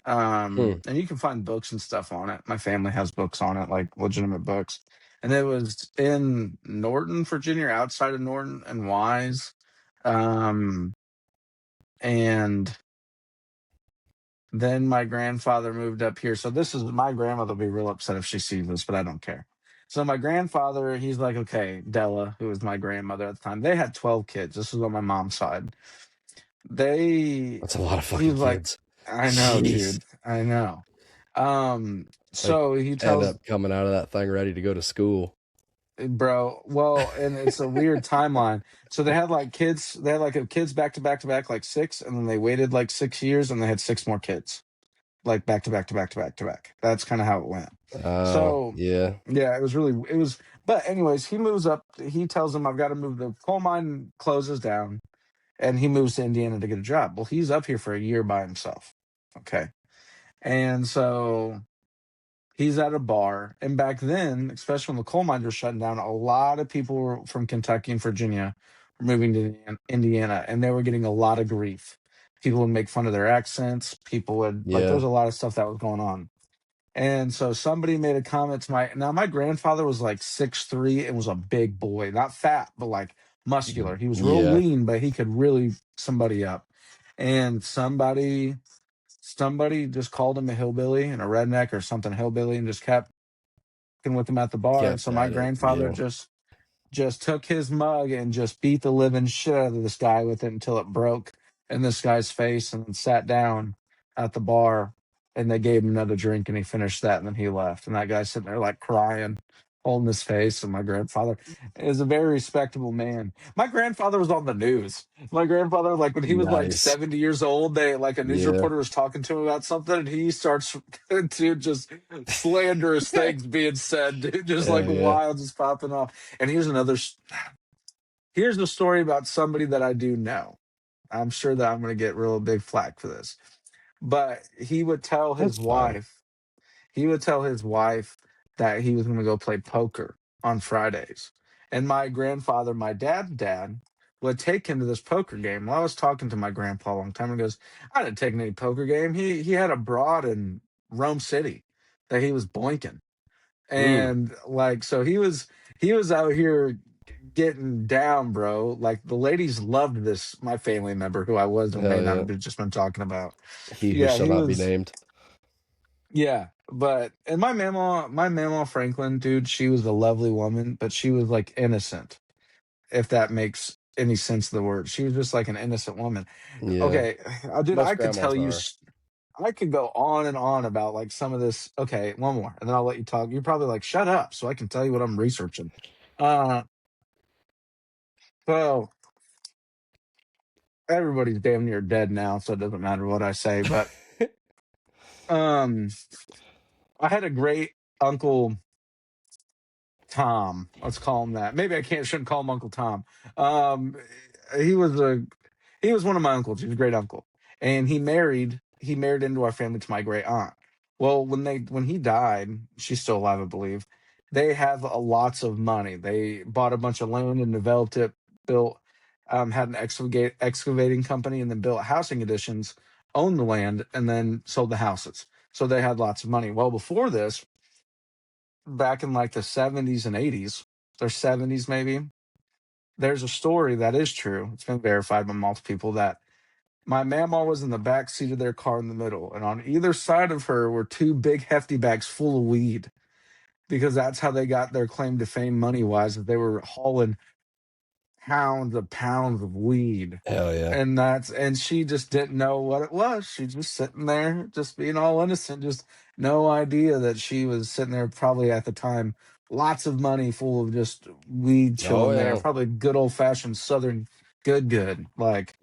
Hmm. And you can find books and stuff on it. My family has books on it, like legitimate books. And it was in Norton, Virginia, outside of Norton and Wise. Um, and then my grandfather moved up here. So this is my grandmother will be real upset if she sees this, but I don't care. So my grandfather, he's like, okay, Della, who was my grandmother at the time, they had 12 kids. This was on my mom's side. They, That's a lot of he's fucking like, kids. I know, Jeez. dude. I know. Like, So he end tells, up coming out of that thing ready to go to school. bro, well, and it's a weird timeline. So they had like kids back to back to back, like six, and then they waited like 6 years and they had six more kids, like back to back to back to back to back. That's kind of how it went. Oh, So yeah. yeah, it was, but anyways, he moves up. He tells him, I've got to move. The coal mine closes down and he moves to Indiana to get a job. Well, he's up here for a year by himself. Okay. And so he's at a bar. And back then, especially when the coal mines were shutting down, a lot of people from Kentucky and Virginia were moving to Indiana, and they were getting a lot of grief. People would make fun of their accents. People would, like, there Yeah. was a lot of stuff that was going on. And so somebody made a comment to my grandfather was like 6'3" and was a big boy, not fat, but like muscular. He was real Yeah. lean, but he could really somebody up. And somebody just called him a hillbilly and a redneck or something hillbilly and just kept with him at the bar. And Kept so my at it. grandfather Yeah. just took his mug and just beat the living shit out of this guy with it until it broke in this guy's face, and then sat down at the bar, and they gave him another drink and he finished that, and then he left. And that guy's sitting there like crying, holding his face. And my grandfather is a very respectable man. My grandfather was on the news. My grandfather, like when he was like Nice. 70 years old, they like a news Yeah. reporter was talking to him about something, and he starts to just slanderous things being said, dude, just like Hell yeah. wild, just popping off. And here's the story about somebody that I do know. I'm sure that I'm going to get real big flack for this, but That's fine. he would tell his wife that he was going to go play poker on Fridays. And my grandfather, my dad's dad, would take him to this poker game. Well, I was talking to my grandpa a long time and goes, I didn't take him to any poker game. He had a broad in Rome City that he was boinking. Mm. And like, so he was out here getting down, bro. Like the ladies loved this, my family member who I was and may Hell not yeah. have just been talking about. He who Yeah, shall he not be was. named. Yeah, but and my mama Franklin, dude, she was a lovely woman, but she was like innocent, if that makes any sense of the word. She was just like an innocent woman. Yeah. Okay, dude, Most I could grandmas tell you, are. I could go on and on about like some of this. Okay, one more, and then I'll let you talk. You're probably like, shut up, so I can tell you what I'm researching. Uh, so everybody's damn near dead now, so it doesn't matter what I say. But um, I had a great uncle Tom. Let's call him that. Maybe I can't shouldn't call him Uncle Tom. Um, he was a he was one of my uncles. He was a great uncle, and he married into our family to my great aunt. Well, when he died, she's still alive, I believe. They have lots of money. They bought a bunch of land and developed it, built, had an excavating company, and then built housing additions, owned the land, and then sold the houses. So they had lots of money. Well, before this, back in like the 70s and 80s, or 70s maybe, there's a story that is true. It's been verified by multiple people that my mama was in the back seat of their car in the middle, and on either side of her were two big hefty bags full of weed because that's how they got their claim to fame money wise, that they were hauling pounds of weed. Hell yeah. And she just didn't know what it was. She's just sitting there, just being all innocent, just no idea that she was sitting there probably at the time, lots of money full of just weed Oh chilling there. yeah. Probably good old fashioned southern good. Like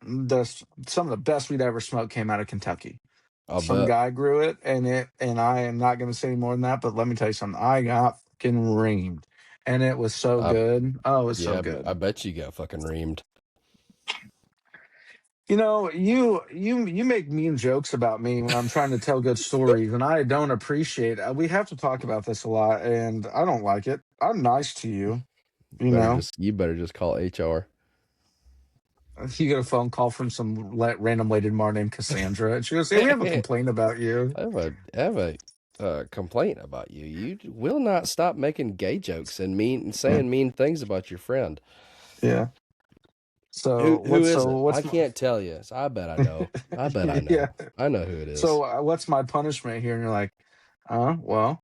the some of the best we'd ever smoked came out of Kentucky. I'll Some bet. guy grew it, and I am not going to say any more than that. But let me tell you something. I got fucking reamed, and it was so I good. Oh, it was so Yeah, I good. bet you got fucking reamed. You know, you make mean jokes about me when I'm trying to tell good stories, and I don't appreciate it. We have to talk about this a lot, and I don't like it. I'm nice to you, you know. You better just call HR. You get a phone call from some random lady tomorrow named Cassandra, and she goes, "Hey, we have a I complaint about you." have a complaint about you. You will not stop making gay jokes and Yeah, saying mean things about your friend. yeah. Who is So it? I what's my can't tell you. So I bet I know. I bet I yeah? know. I know who it is. So what's my punishment here? And you're like, well,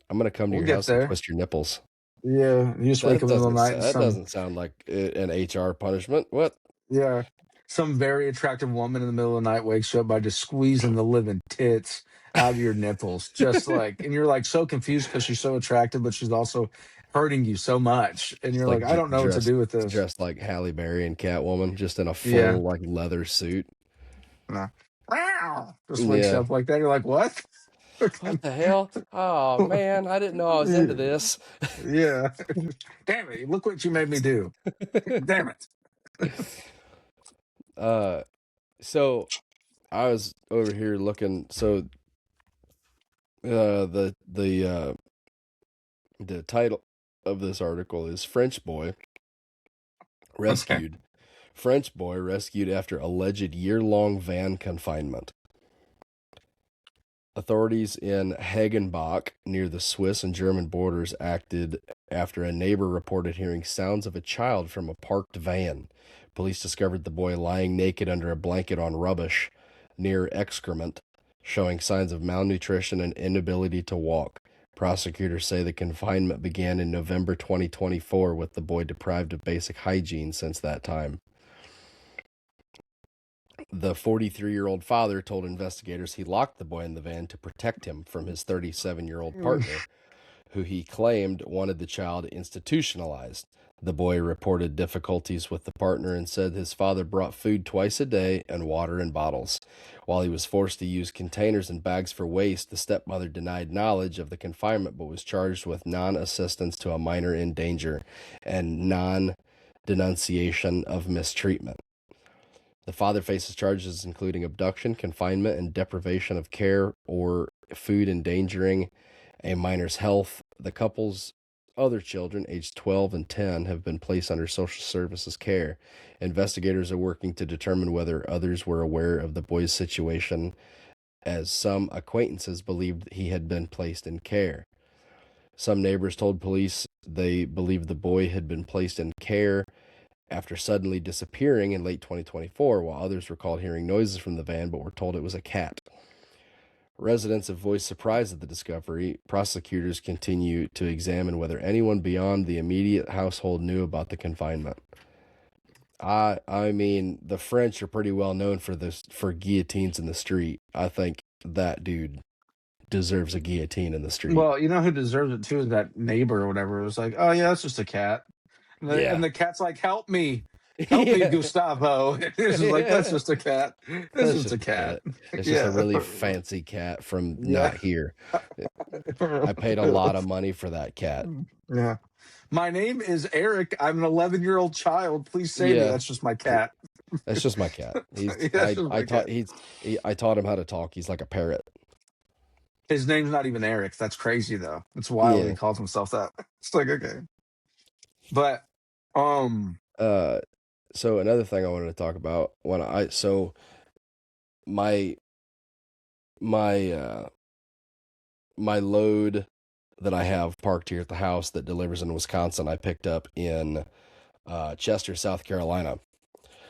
I'm gonna come to we'll your get house and there. twist your nipples. Yeah, you just wake up in the middle of the night and That doesn't sound like an HR punishment. What? yeah, some very attractive woman in the middle of the night wakes you up by just squeezing the living tits out of your nipples, just like, and you're like so confused because she's so attractive, but she's also hurting you so much, and you're like, Like I don't know what to do with this. dressed like Halle Berry and Catwoman, just in a Yeah, full like leather suit. nah. Wow. Just wakes you Yeah. up like that. You're like, what? What the hell? Oh man, I didn't know I was into this. Yeah. Damn it! Look what you made me do. Damn it! uh, so I was over here looking. So the title of this article is Okay. Rescued. French boy rescued after alleged year-long van confinement. Authorities in Hagenbach, near the Swiss and German borders, acted after a neighbor reported hearing sounds of a child from a parked van. Police discovered the boy lying naked under a blanket on rubbish near excrement, showing signs of malnutrition and inability to walk. Prosecutors say the confinement began in November 2024, with the boy deprived of basic hygiene since that time. The 43-year-old father told investigators he locked the boy in the van to protect him from his 37-year-old partner, who he claimed wanted the child institutionalized. The boy reported difficulties with the partner and said his father brought food twice a day and water in bottles. While he was forced to use containers and bags for waste, the stepmother denied knowledge of the confinement but was charged with non-assistance to a minor in danger and non-denunciation of mistreatment. The father faces charges including abduction, confinement, and deprivation of care or food endangering a minor's health. The couple's other children, aged 12 and 10, have been placed under social services care. Investigators are working to determine whether others were aware of the boy's situation, as some acquaintances believed he had been placed in care. Some neighbors told police they believed the boy had been placed in care after suddenly disappearing in late 2024, while others recalled hearing noises from the van but were told it was a cat. Residents have voiced surprise at the discovery. Prosecutors continue to examine whether anyone beyond the immediate household knew about the confinement. I mean, the French are pretty well known for guillotines in the street. I think that dude deserves a guillotine in the street. Well, you know who deserves it too is that neighbor or whatever. It was like, oh yeah, it's just a cat, and Yeah. the cat's like, help me, Help me, Yeah. Gustavo. It's just like, that's Yeah. just a cat. It's That's just a just a cat. cat. It's just a Yeah. really fancy cat from Yeah. not here. I paid a lot of money for that cat. Yeah. My name is Eric. I'm an 11-year-old child. Please save me. Yeah. That's just my cat. That's just my cat. Yeah, that's just my cat. I taught him how to talk. He's like a parrot. His name's not even Eric. That's crazy though. It's wild he Yeah. calls himself that. It's like, okay. But um Uh so another thing I wanted to talk about when I so my my my load that I have parked here at the house that delivers in Wisconsin, I picked up in Chester, South Carolina.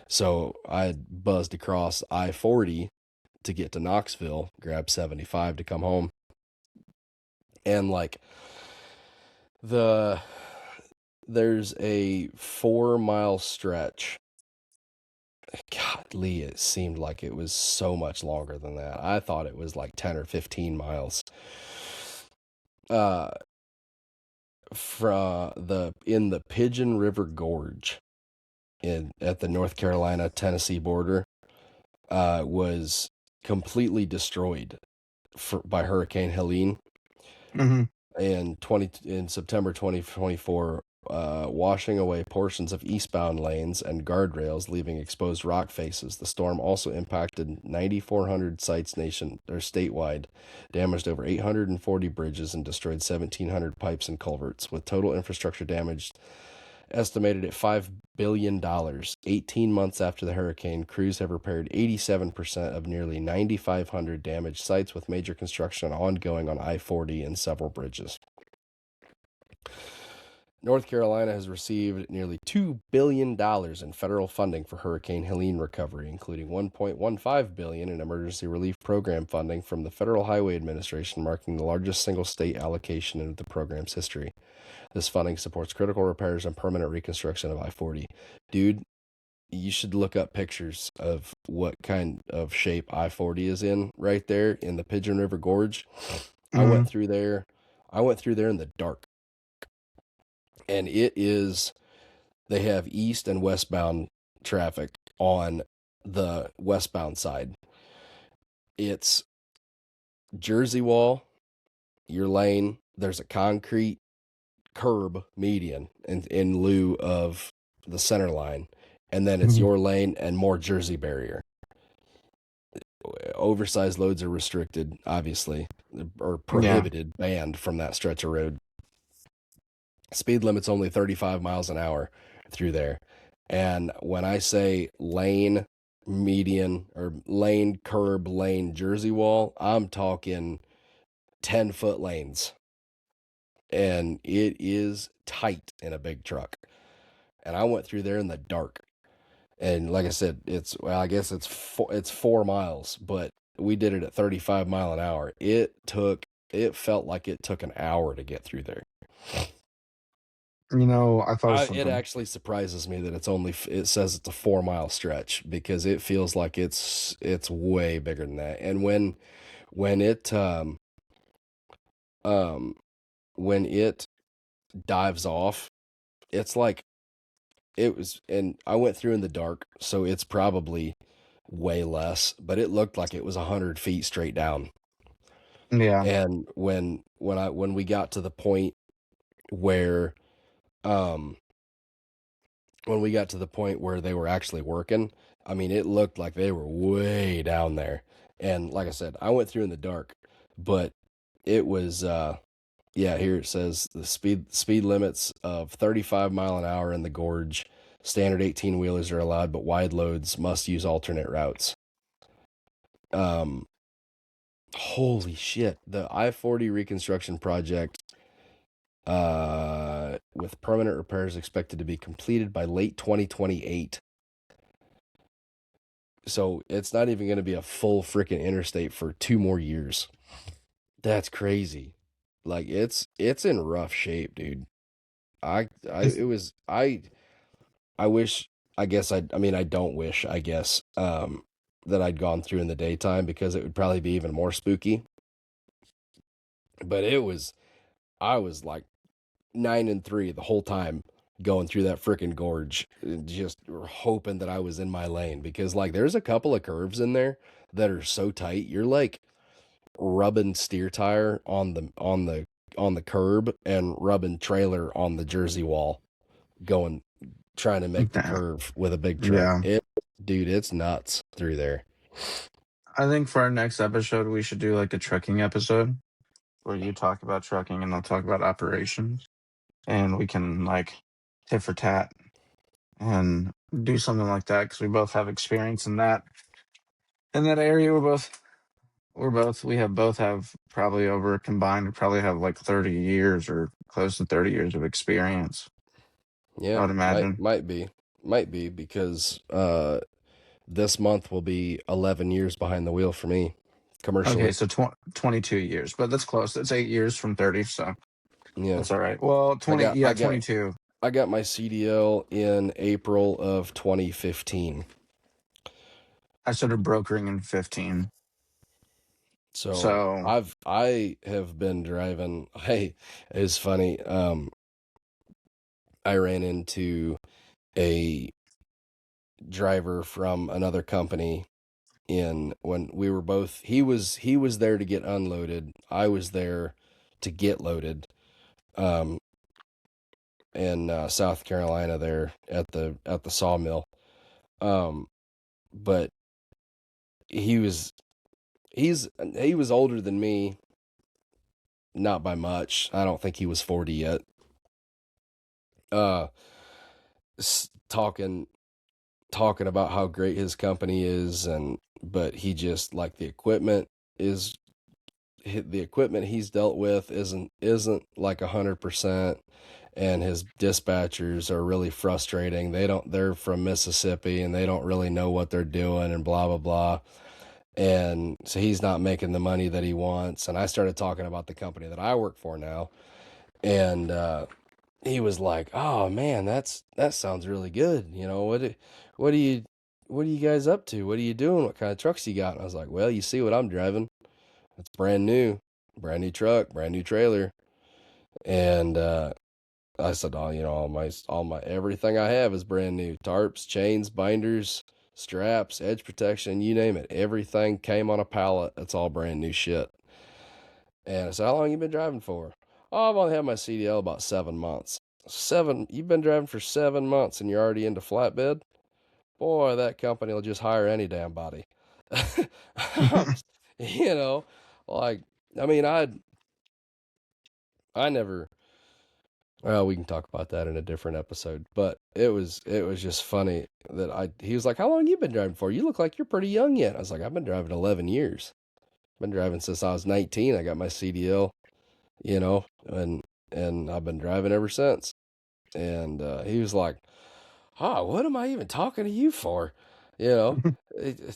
So I buzzed across I-40 to get to Knoxville, grab 75 to come home. And like there's a 4 mile stretch. God, Lee, it seemed like it was so much longer than that. I thought it was like 10 or 15 miles. Uh, in the Pigeon River Gorge at the North Carolina Tennessee border, was completely destroyed by Hurricane Helene mhm. in September 2024, washing away portions of eastbound lanes and guardrails, leaving exposed rock faces. The storm also impacted 9,400 sites statewide, damaged over 840 bridges, and destroyed 1,700 pipes and culverts, with total infrastructure damage estimated at $5 billion. 18 months after the hurricane, crews have repaired 87% of nearly 9,500 damaged sites, with major construction ongoing on I-40 and several bridges. North Carolina has received nearly $2 billion in federal funding for Hurricane Helene recovery, including $1.15 billion in emergency relief program funding from the Federal Highway Administration, marking the largest single state allocation in the program's history. This funding supports critical repairs and permanent reconstruction of I-40. Dude, you should look up pictures of what kind of shape I-40 is in right there in the Pigeon River Gorge. I went through there in the dark. And they have east and westbound traffic on the westbound side. It's Jersey wall, your lane, there's a concrete curb median in lieu of the center line, and then it's your lane and more Jersey barrier. Oversized loads are restricted, obviously, or Yeah. prohibited, banned from that stretch of road. Speed limit's only 35 miles an hour through there. And when I say lane median or lane curb lane Jersey wall, I'm talking 10-foot lanes. And it is tight in a big truck. And I went through there in the dark. And like I said, I guess it's 4 miles, but we did it at 35 mile an hour. It felt like it took an hour to get through there. I thought of It something. actually surprises me that it says it's a 4 mile stretch, because it feels like it's way bigger than that. And when it um when it dives off, it's like and I went through in the dark, so it's probably way less, but it looked like it was 100 feet straight down. Yeah. And when we got to the point where um they were actually working, I mean, it looked like they were way down there. And like I said, I went through in the dark, but it was yeah, here it says the speed limits of 35 mile an hour in the gorge. Standard 18 wheelers are allowed, but wide loads must use alternate routes. Holy shit. The I-40 reconstruction project, with permanent repairs expected to be completed by late 2028. So it's not even going to be a full freaking interstate for 2 more years. That's crazy. Like it's in rough shape, dude. I Is- it was I wish, I guess I mean I don't wish, I guess, that I'd gone through in the daytime, because it would probably be even more spooky. But I was like 9 and 3 the whole time going through that freaking gorge, just hoping that I was in my lane, because like there's a couple of curves in there that are so tight. You're like rubbing steer tire on the curb and rubbing trailer on the Jersey wall, going trying to make the Okay. curve with a big truck. Yeah. Dude, it's nuts through there. I think for our next episode, we should do like a trucking episode where you talk about trucking and I'll talk about operations. And we can like tit for tat and do something like that because we both have experience in that area. We have both have probably over combined, we probably have like 30 years or close to 30 years of experience, I Yeah, would imagine. might be because this month will be 11 years behind the wheel for me Okay, commercially. so 22 years, but that's close. That's 8 years from 30, so Yeah. that's all right. Well, I 20, got yeah, I got 22. I got my CDL in April of 2015. I started brokering in 15. So So, I have been driving. Hey, it's funny. I ran into a driver from another company in when we were both he was there to get unloaded. I was there to get loaded. Um in South Carolina there at the sawmill. Um but he was he was older than me, not by much. I don't think he was 40 yet. Uh talking about how great his company is, and but he just like is the equipment he's dealt with isn't like 100%, and his dispatchers are really frustrating. They're from Mississippi and they don't really know what they're doing and blah blah blah. And so he's not making the money that he wants. And I started talking about the company that I work for now, and he was like, "Oh man, that sounds really good. You know, what do you what are you guys up to? What are you doing? What kind of trucks you got?" And I was like, "Well, you see what I'm driving. It's brand new truck, brand new trailer." And I said, "Oh, you know, all my everything I have is brand new. Tarps, chains, binders, straps, edge protection, you name it. Everything came on a pallet. It's all brand new shit." And I said, "How long you been driving for?" "Oh, I've only had my CDL about 7 months." You've been driving for 7 months and you're already into flatbed? Boy, that company will just hire any damn body. You know, like, I mean, I never, well, we can talk about that in a different episode, but it was just funny that he was like, "How long you been driving for? You look like you're pretty young yet." I was like, "I've been driving 11 years. Been driving since I was 19. I got my CDL, you know, and I've been driving ever since." And he was like, "Oh, what am I even talking to you for?" You know,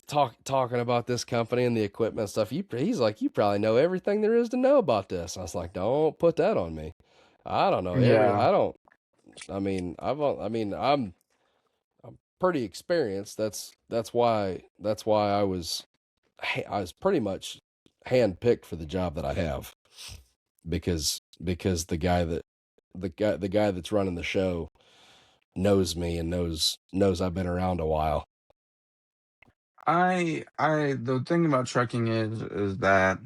talking about this company and the equipment and stuff. He's like, "You probably know everything there is to know about this." I was like, "Don't put that on me. I don't know yeah. I don't. I mean, I'm pretty experienced. That's why I was pretty much handpicked for the job that I have, because the guy that's running the show knows me and knows I've been around a while." The thing about trucking is that,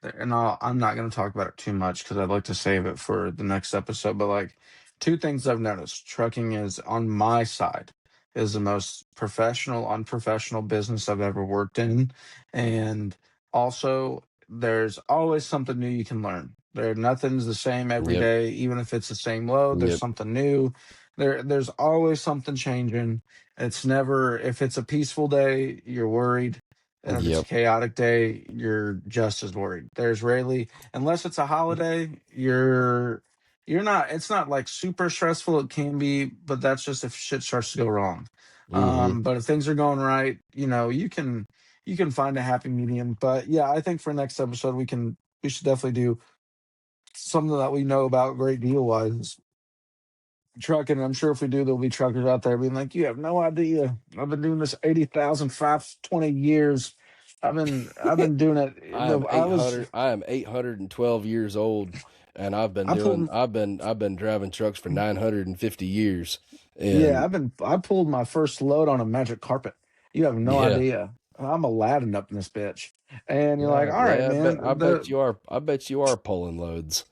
and I'm not going to talk about it too much because I'd like to save it for the next episode. But like, two things I've noticed: trucking is on my side is the most professional, unprofessional business I've ever worked in, and also there's always something new you can learn. Nothing's the same every Yep. day, even if it's the same load. There's Yep. something new. There's always something changing. It's never, if it's a peaceful day, you're worried, and if it's a Yep. chaotic day, you're just as worried. There's rarely, unless it's a holiday, you're not. It's not like super stressful. It can be, but that's just if shit starts to go wrong. Mm-hmm. But if things are going right, you can find a happy medium. But yeah, I think for next episode we should definitely do something that we know about great deal wise trucking. I'm sure if we do, there'll be truckers out there being like, "You have no idea. I've been doing this 80,520 years. I've been doing it. I was I am 812 years old, And I pulled. I've been driving trucks for 950 years. Yeah, And I pulled my first load on a magic carpet. You have no yeah. idea. I'm Aladdin up in this bitch. And you're like, Yeah, all right, yeah, man. I bet you are pulling loads.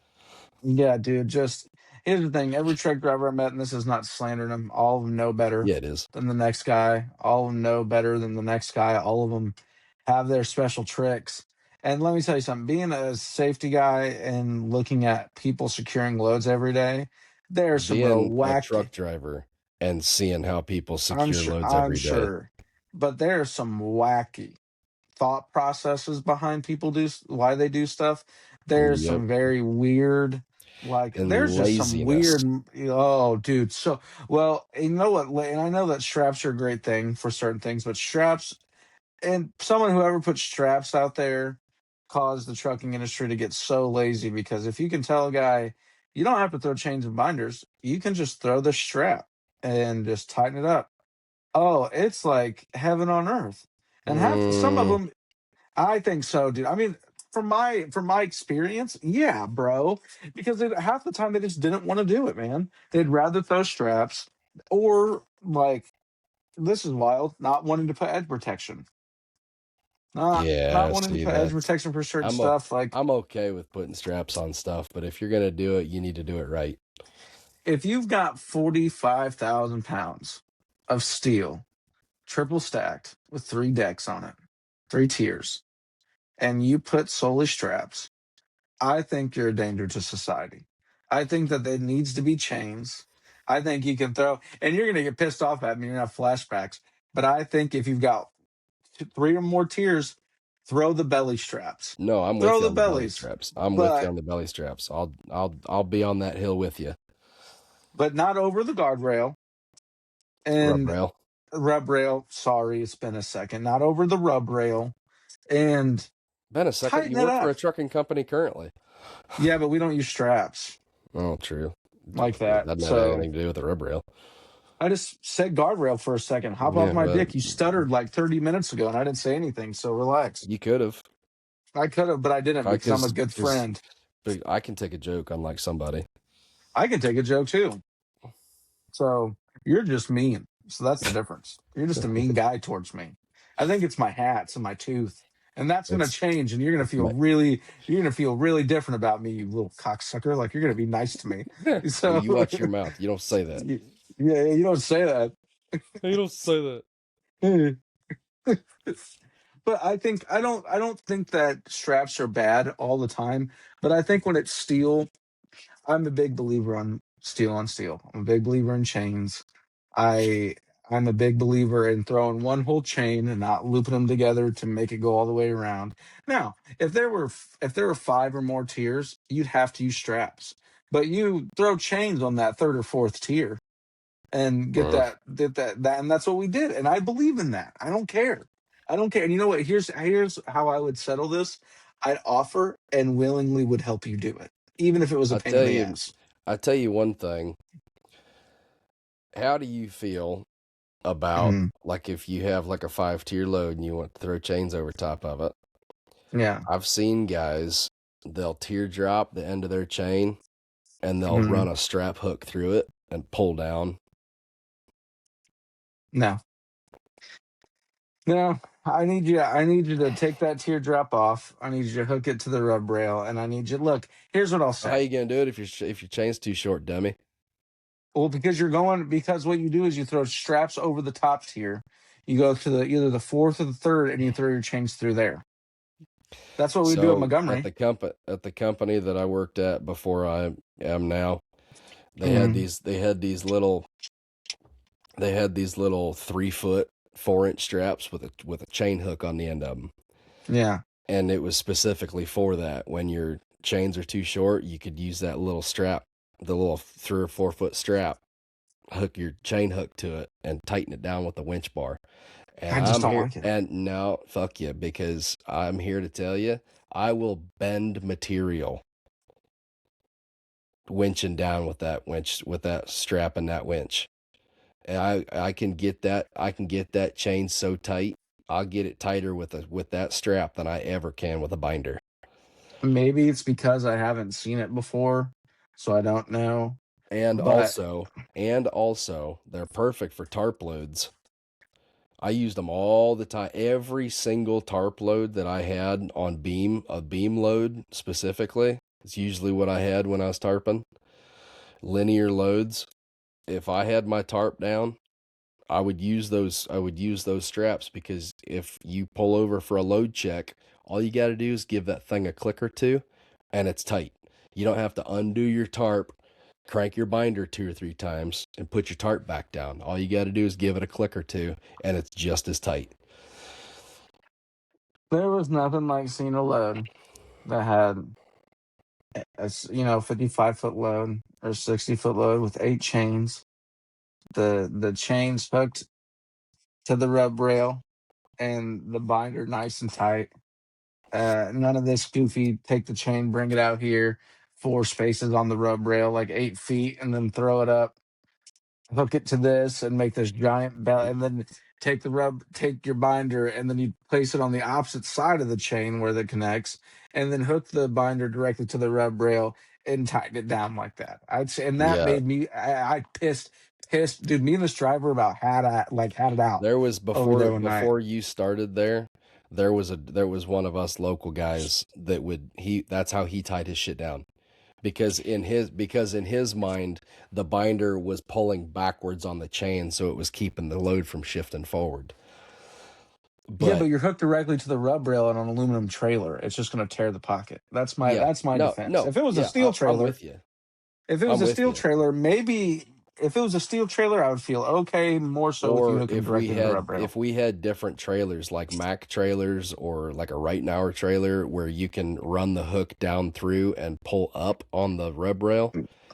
Yeah, dude. Just here's the thing. Every truck driver I met, and this is not slandering them, all of them know better Yeah, it is. than the next guy. All of them know better than the next guy. All of them have their special tricks. And let me tell you something. Being a safety guy and looking at people securing loads every day, there's some real Being a whack. truck driver and seeing how people I'm secure sure. loads I'm every day. sure. But there's some wacky thought processes behind people why they do stuff. There's Yep. some very weird, like And there's just some laziness. weird. Oh, dude. So well, you know what? And I know that straps are a great thing for certain things, but straps and someone who ever put straps out there caused the trucking industry to get so lazy because if you can tell a guy you don't have to throw chains and binders, you can just throw the strap and just tighten it up. Oh, it's like heaven on earth. And half some of Mm, them I think so, dude. I mean, from my experience, yeah, bro. Because half the time they just didn't want to do it, man. They'd rather throw straps or like this is wild, not wanting to put edge protection. Not yeah, wanting to see put edge that. protection for certain I'm o stuff. Like I'm okay with putting straps on stuff, but if you're gonna do it, you need to do it right. if you've got 45,000 pounds of steel, triple stacked with three decks on it, three tiers, and you put solely straps, I think you're a danger to society. I think that there needs to be chains. I think you can throw, and you're going to get pissed off at me. You're going to have flashbacks. But I think if you've got three or more tiers, throw the belly straps. No, I'm with Throw you the on the belly bellies, straps. I'm with you but on the belly straps. I'll be on that hill with you. not over the guardrail Rub and rail. rub rail. Sorry, it's been a second. Not over the rub rail and Been a second. You tighten it work for up. a trucking company currently. Yeah, but we don't use straps Oh, true. like That that. doesn't have So anything to do with the rub rail. I just said guardrail for a second. Hop off Yeah, my but dick. You stuttered like 30 minutes ago and I didn't say anything. So relax. you could have. I could have, but I didn't I because I'm a cause, good cause friend. I can take a joke unlike somebody. I can take a joke too. So you're just mean. So that's the difference. You're just a mean guy towards me. I think it's my hats and my tooth. And that's gonna It's change, and it's my you're gonna feel really different about me, you little cocksucker. Like you're gonna be nice to me. So you watch your mouth. You don't say that. yeah, you don't say that. You don't say that. But I don't think that straps are bad all the time. But I think when it's steel, I'm a big believer on steel. I'm a big believer in chains. I I'm a big believer in throwing one whole chain and not looping them together to make it go all the way around. Now, if there were five or more tiers, you'd have to use straps. But you throw chains on that third or fourth tier and Mm. and that's what we did. And I believe in that. I don't care. I don't care. And you know what? Here's how I would settle this. I'd offer and willingly would help you do it, even if it was a I pain in tell the you, ass. I tell you one thing. How do you feel about Mhm. like if you have like a 5 tier load and you want to throw chains over top of it? Yeah. I've seen guys, they'll teardrop the end of their chain and they'll Mhm. run a strap hook through it and pull down. No, no. I need you to take that teardrop off. I need you to hook it to the rub rail, and I need you. Look, here's what I'll How say. you gonna do it if your chain's too short, dummy? Well, because what you do is you throw straps over the top tier. You go to the either the fourth or the third, and you throw your chains through there. That's what we do at So at Montgomery. the company that I worked at before I am now, Mhm. they had these little 3 foot 4 inch straps with a chain hook on the end of them, Yeah. and it was specifically for that. When your chains are too short, you could use that little strap, the little 3 or 4 foot strap, hook your chain hook to it, and tighten it down with the winch bar. And I just I'm don't here, like it. and no, fuck you, because I'm here to tell you, I will bend material winching down with that winch, with that strap and that winch. And I can get that chain so tight. I'll get it tighter with that strap than I ever can with a binder. Maybe it's because I haven't seen it before, so I don't know. And But also, they're perfect for tarp loads. I used them all the time. Every single tarp load that I had on a beam load specifically, it's usually what I had when I was tarping. Linear loads. If I had my tarp down, I would use those straps, because if you pull over for a load check, all you got to do is give that thing a click or two and it's tight. You don't have to undo your tarp, crank your binder 2 or 3 times and put your tarp back down. All you got to do is give it a click or two and it's just as tight. there was nothing like seeing a load that had a 55-foot load or 60-foot load with 8 chains. The chains hooked to the rub rail and the binder nice and tight. None of this goofy take the chain, bring it out here, 4 spaces on the rub rail, like 8 feet, and then throw it up, hook it to this, and make this giant belt, and then take your binder, and then you place it on the opposite side of the chain where that connects, and then hook the binder directly to the rub rail and tighten it down like that. I'd say, and that Yeah, made me, I pissed, dude. Me and this driver about had it out there was over there one night. before you started there. There was one of us local guys that would he that's how he tied his shit down, because in his mind the binder was pulling backwards on the chain, so it was keeping the load from shifting forward. Yeah, but But you're hooked directly to the rub rail on an aluminum trailer. It's just going to tear the pocket. yeah, That's my no, defense. no, If it was a yeah, steel I'm trailer, with you. if it was I'm a with steel you. trailer, maybe if it was a steel trailer, I would feel okay. More so with you Or hooking directly to the rub rail. if we had different trailers like Mac trailers or like a Right Nower trailer where you can run the hook down through and pull up on the rub rail.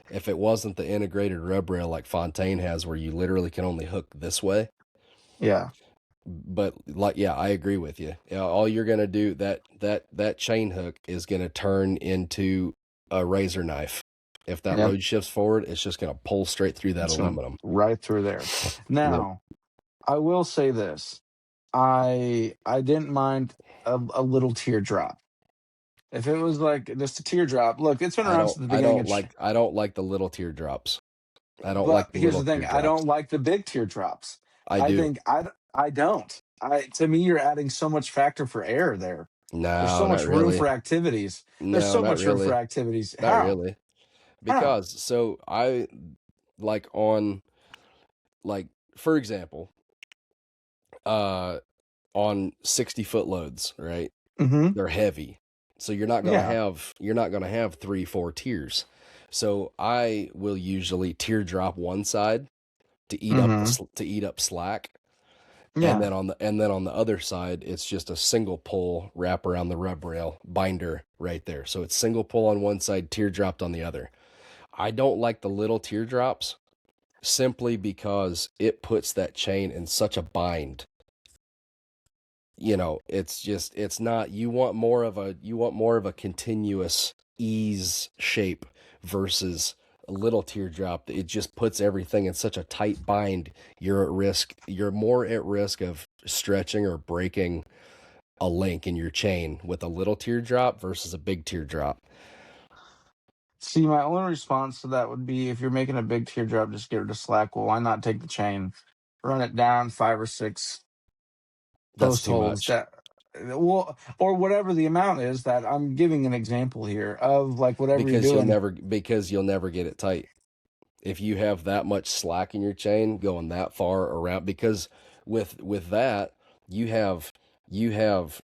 If it wasn't the integrated rub rail like Fontaine has, where you literally can only hook this way. Yeah, But like, yeah, I agree with you. All you're gonna do, that chain hook is gonna turn into a razor knife. If that yeah, load shifts forward, it's just gonna pull straight through that it's going aluminum. right through there. Yep. Now, I will say this: I didn't mind a little teardrop. If it was like just a teardrop, look, it's been around since the beginning of. I don't like the little teardrops. I don't But like the here's the little thing: I don't teardrops. like the big teardrops. I I do. think I don't. To me, you're adding so much factor for error there. There's No, so not much room really. for activities. There's No, so not much room for really. activities. Not How? really. How? Because so I like on like for example, uh on 60-foot loads, right? Mm-hmm. They're heavy. So Yeah. you're not gonna have 3, 4 tiers. So I will usually teardrop one side Mm-hmm. to eat up slack, and Yeah. then on the other side it's just a single pull wrap around the rub rail binder right there. So it's single pull on one side, teardropped on the other. I don't like the little teardrops simply because it puts that chain in such a bind. It's not, you want more of a continuous ease shape versus a little teardrop. It just puts everything in such a tight bind. You're more at risk of stretching or breaking a link in your chain with a little teardrop versus a big teardrop. See, my only response to that would be if you're making a big teardrop, just get rid of slack. Well, why not take the chain, run it down 5 or 6 That's post too holes much, that, well, or whatever the amount is that I'm giving an example here of like whatever you're doing. because you'll never get it tight if you have that much slack in your chain going that far around. Because with that, you have you have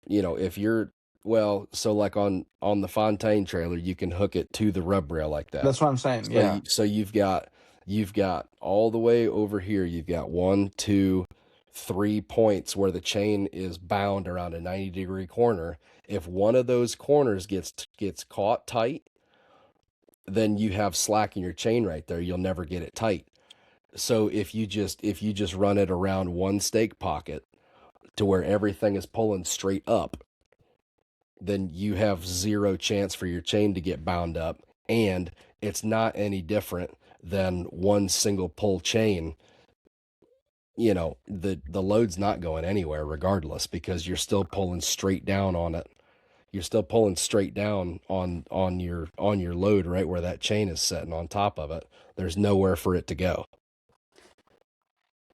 if you're, well, so like on the Fontaine trailer, you can hook it to the rub rail like that. That's what I'm saying. So Yeah. you've got all the way over here, you've got 1, 2, 3 points where the chain is bound around a 90-degree corner. If one of those corners gets caught tight, then you have slack in your chain right there. You'll never get it tight. So if you just run it around one stake pocket to where everything is pulling straight up, then you have zero chance for your chain to get bound up, and it's not any different than one single pull chain. The load's not going anywhere regardless, because you're still pulling straight down on it. You're still pulling straight down on your load right where that chain is sitting on top of it. There's nowhere for it to go.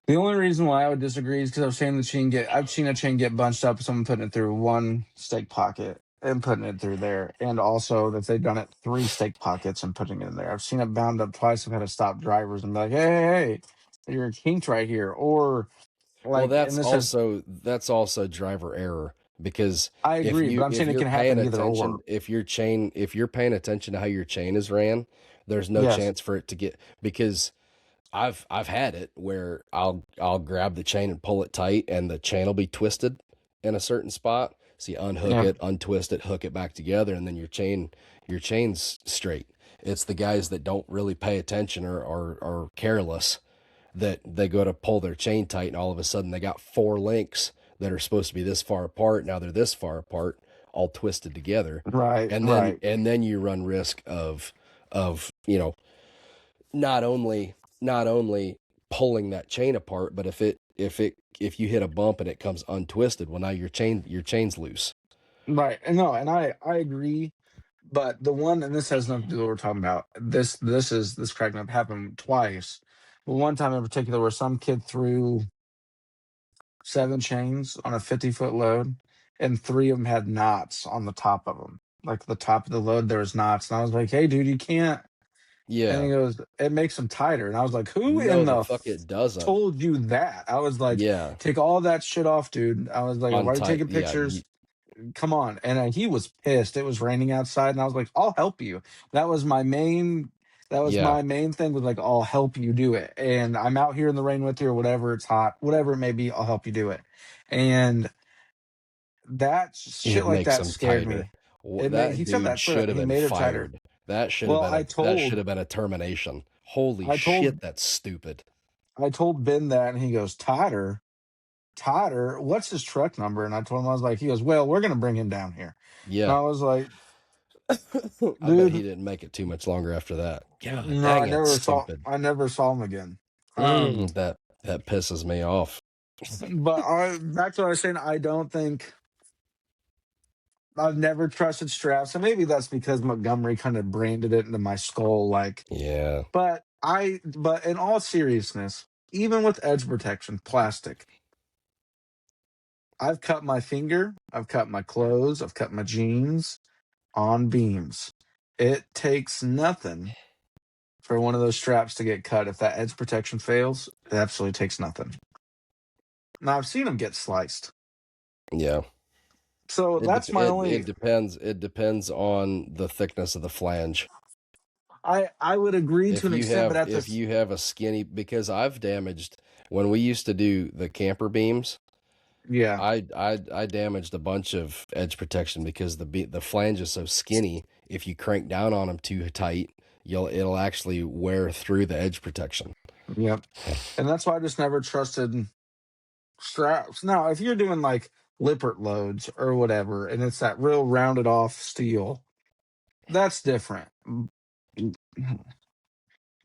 The only reason why I would disagree is because I've seen a chain get bunched up, someone putting it through one stake pocket and putting it through there, and also that they've done it 3 stake pockets and putting it in there. I've seen it bound up twice. I've had to stop drivers and be like, hey, you're kinked right here, or Well, like, and this has, that's also driver error because I agree, but I'm if saying it you're can paying happen either attention, or. if you're paying attention to how your chain is ran, there's no Yes, chance for it to get because I've had it where I'll grab the chain and pull it tight and the chain will be twisted in a certain spot. So you unhook yeah, it, untwist it, hook it back together, and then your chain's straight. It's the guys that don't really pay attention or are careless that they go to pull their chain tight and all of a sudden they got 4 links that are supposed to be this far apart. Now they're this far apart, all twisted together. right, right, And then you run risk of, you know, not only pulling that chain apart, but if you hit a bump and it comes untwisted, well now your chain's loose. right. And no, and I agree. But the one, and this has nothing to do with what we're talking about. This cracking up happened twice. But one time in particular, where some kid threw 7 chains on a 50-foot load, and 3 of them had knots on the top of them. Like the top of the load, there was knots, and I was like, "Hey, dude, you can't." And Yeah. he goes, "It makes them tighter." And I was like, "Who in No, the the fuck it doesn't. told you that?" I was like, Yeah. "Take all that shit off, dude." I was like, "Why are you Untight. taking pictures? Come on." And he was pissed. It was raining outside, and I was like, "I'll help you." That was my main. That was Yeah. my main thing. Was like, "I'll help you do it." And I'm out here in the rain with you, or whatever. It's hot, whatever it may be. I'll help you do it. And that shit It like makes that them scared tighter. me. It made. That He said dude that should straight. have He been made it tighter. fired. Well, That should have been a termination. Holy I shit, told, that's stupid. I told Ben that, and he goes, Tighter. What's his truck number? And I told him, I was like, he goes, well, we're gonna bring him down here. And Yeah. I was like, I bet he dude, didn't make it too much longer after that. God no, dang it, stupid. I never saw him again. Um, That pisses me off. but back to what I was saying, I don't think I've never trusted straps, and maybe that's because Montgomery kind of branded it into my skull, like. Yeah. But in all seriousness, even with edge protection, plastic, I've cut my finger, I've cut my clothes, I've cut my jeans on beams. It takes nothing for one of those straps to get cut. If that edge protection fails, it absolutely takes nothing. Now I've seen them get sliced. Yeah. So that's my It only. depends. It depends on the thickness of the flange. I would agree to an extent, but at If this, you have a skinny, because I've damaged when we used to do the camper beams, yeah, I damaged a bunch of edge protection because the flange is so skinny. If you crank down on them too tight, it'll actually wear through the edge protection. yep. And that's why I just never trusted straps. Now, if you're doing like Lippert loads or whatever, and it's that real rounded off steel, that's different.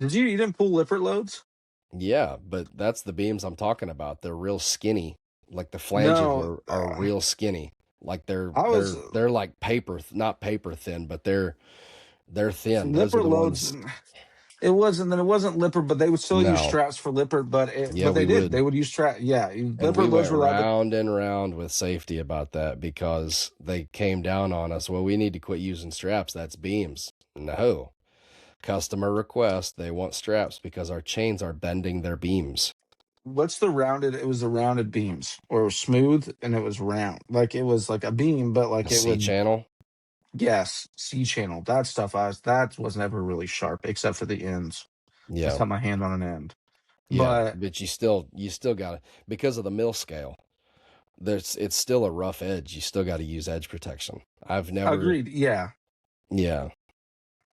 You didn't pull Lippert loads? Yeah, but that's the beams I'm talking about. They're real skinny. Like the flanges No, are real skinny. Like I was they're like not paper thin, but they're thin. Those are Lippert the loads. ones. It wasn't Lippert, but they would still use No. straps for Lippert. Yeah, But they we did. They would. would use strap. Yeah, And we Lippert loads went were allowed to. round and round with safety about that because they came down on us. Well, we need to quit using straps. That's beams. No. Customer request. They want straps because our chains are bending their beams. What's the rounded? It was the rounded beams, or it was smooth and it was round. Like it was like a beam, but like it C would. channel. Yes, C channel. That stuff. That was never really sharp, except for the ends. I Yeah. cut my hand on an end. Yeah. But But you still got to, because of the mill scale, it's still a rough edge. You still got to use edge protection. I've never, agreed. Yeah, yeah.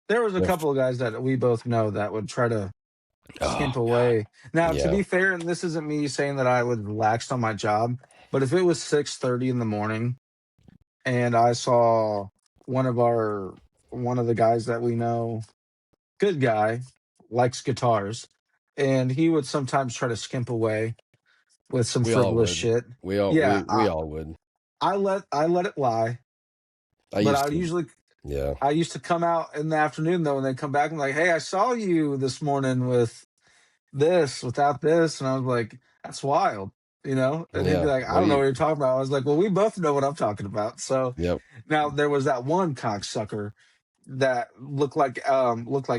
there was a If, couple of guys that we both know that would try to skimp oh, God. away. Now, to Yeah. be fair, and this isn't me saying that I would relaxed on my job, but if it was 6:30 in the morning and I saw one of our one of the guys that we know, good guy, likes guitars, and he would sometimes try to skimp away with some We all frivolous would. shit. We all, Yeah, we all would. I let it lie. I But used to. Yeah. I used to come out in the afternoon though, and they come back and like, hey, I saw you this morning with this without this, and I was like, that's wild, you know. And he'd be Yeah. like, I What do don't know you? what you're talking about. I was like, well, we both know what I'm talking about. So Yep. now there was that one cocksucker that looked like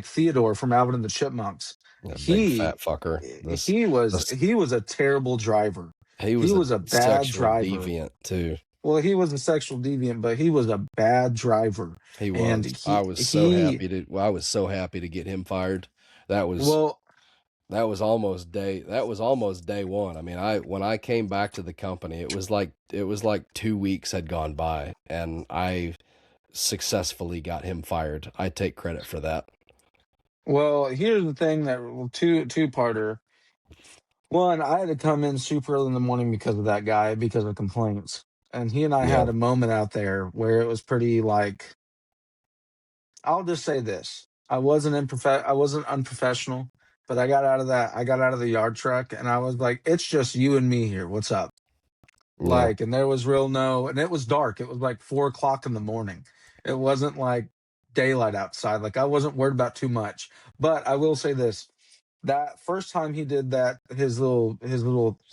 Theodore from Alvin and the Chipmunks. A big He fat fucker. This he was a terrible driver. he He was a was a bad sexual driver. deviant too. Well, he was a sexual deviant, but he was a bad driver. He And was. I was so happy to get him fired. That was well, that was almost day one. I mean, I when I came back to the company, it was like 2 weeks had gone by, and I successfully got him fired. I take credit for that. here's the thing that well, two-parter. One, I had to come in super early in the morning because of that guy, because of complaints. And he and I Yeah, had a moment out there where it was pretty like, I'll just say this. I wasn't unprofessional, but I got out of the yard truck and I was like, it's just you and me here. What's up? yeah, Like, and there was real no, and it was dark. It was like 4 o'clock in the morning. It wasn't like daylight outside. Like I wasn't worried about too much. But I will say this: that first time he did that, his little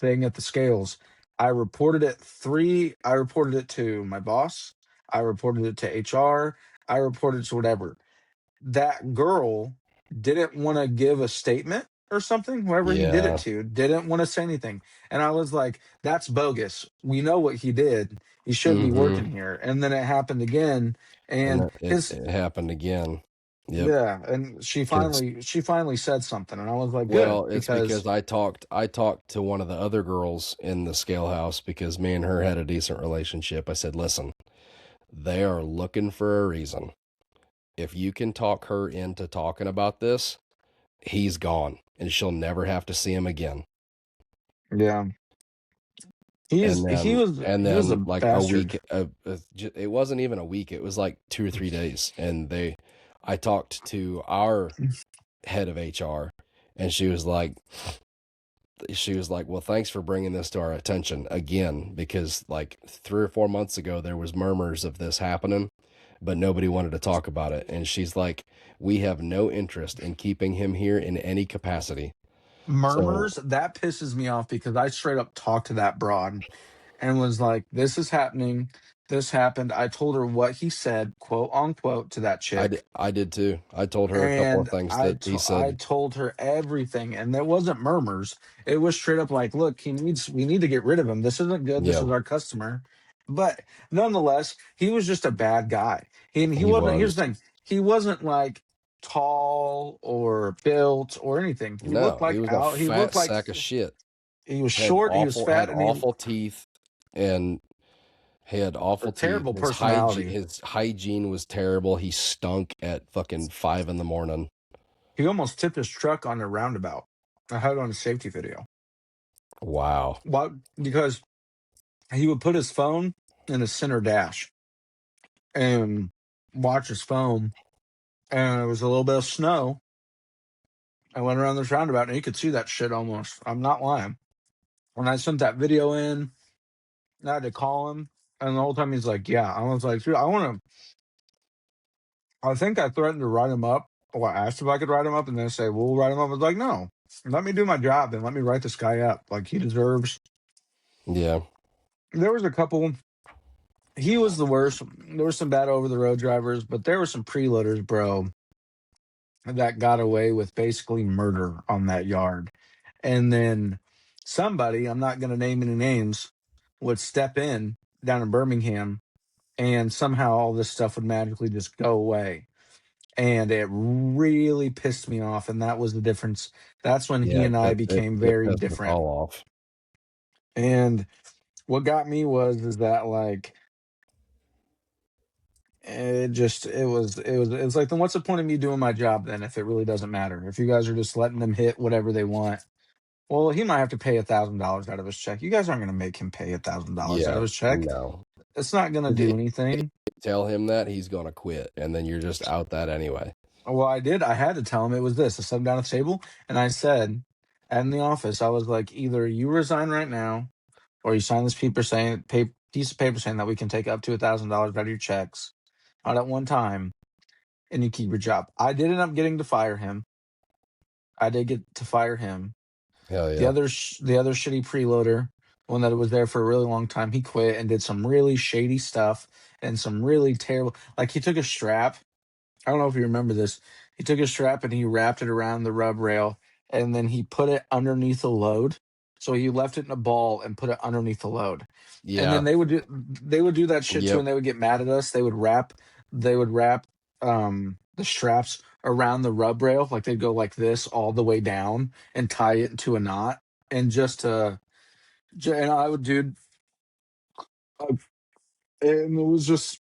thing at the scales, I reported it to my boss. I reported it to HR. I reported it to whatever. That girl didn't want to give a statement or something. Whoever he did it yeah. to didn't want to say anything. And I was like, that's bogus. We know what he did. He shouldn't be Mm-hmm. working here. And then it happened again. And And his it happened again. Yep. yeah, and Because she finally said something and I was like, good, well, it's because because I talked to one of the other girls in the scale house because me and her had a decent relationship. I said, listen, they are looking for a reason. If you can talk her into talking about this, he's gone and she'll never have to see him again. yeah. And He was a then like a bastard. week, it wasn't even a week. It was like 2 or 3 days. I talked to our head of HR, and she was like, well, thanks for bringing this to our attention again, because like 3 or 4 months ago, there was murmurs of this happening, but nobody wanted to talk about it. And she's like, we have no interest in keeping him here in any capacity. So Murmurs, that pisses me off because I straight up talked to that broad and was like, this is happening. This happened. I told her what he said, quote unquote, to that chick. I did too. I told her a couple of And things that he I said. told her everything. And there wasn't murmurs. It was straight up like, look, we need to get rid of him. This isn't good. This Yeah, is our customer. But nonetheless, he was just a bad guy. He he wasn't, here's was. the thing, he wasn't like tall or built or anything. No, he was a He fat looked like sack of shit. he was short, he was Had fat, and he awful teeth, and he had a awful teeth. terrible personality. His hygiene was terrible. He stunk at fucking 5 in the morning. He almost tipped his truck on a roundabout. I had it on a safety video. Wow. What? Because he would put his phone in the center dash and watch his phone, and there was a little bit of snow. I went around this roundabout, and you could see that shit almost. I'm not lying. When I sent that video in, I had to call him, and the whole time he's like, "Yeah." I was like, "Dude, I want to." I think I threatened to write him up, or I asked if I could write him up, and then say, "We'll write him up." I was like, "No, let me do my job and let me write this guy up. Like he deserves." Yeah. There was a couple. He was the worst. There were some bad over the road drivers, but there were some preloaders, bro, that got away with basically murder on that yard. And then somebody, I'm not going to name any names, would step in down in Birmingham, and somehow all this stuff would magically just go away. And it really pissed me off. And that was the difference. That's when he Yeah. and I became It very pissed us different. all off. And what got me was is that like it's like, then what's the point of me doing my job then if it really doesn't matter? If you guys are just letting them hit whatever they want. Well, he might have to pay $1,000 out of his check. You guys aren't going to make him pay $1,000 out of Yeah. his check. No. It's not going to If do you anything. tell him that, he's gonna quit, and then you're just out that anyway. Well, I did. I had to tell him it was this. I sat him down at the table and I said, in the office, I was like, either you resign right now, or you sign this piece of paper saying that we can take up to $1,000 out of your checks. not at one time, and you keep your job. I did end up getting to fire him. I did get to fire him. Hell The yeah. other the other shitty preloader, one that was there for a really long time, he quit and did some really shady stuff and some really terrible. Like he took a strap. I don't know if you remember this. He took a strap and he wrapped it around the rub rail, and then he put it underneath the load. So he left it in a ball and put it underneath the load. And then Yeah. they would do that shit too, Yep. and they would get mad at us. They would wrap the straps around the rub rail, like they'd go like this all the way down and tie it into a knot, and and I would, dude, uh, and it was just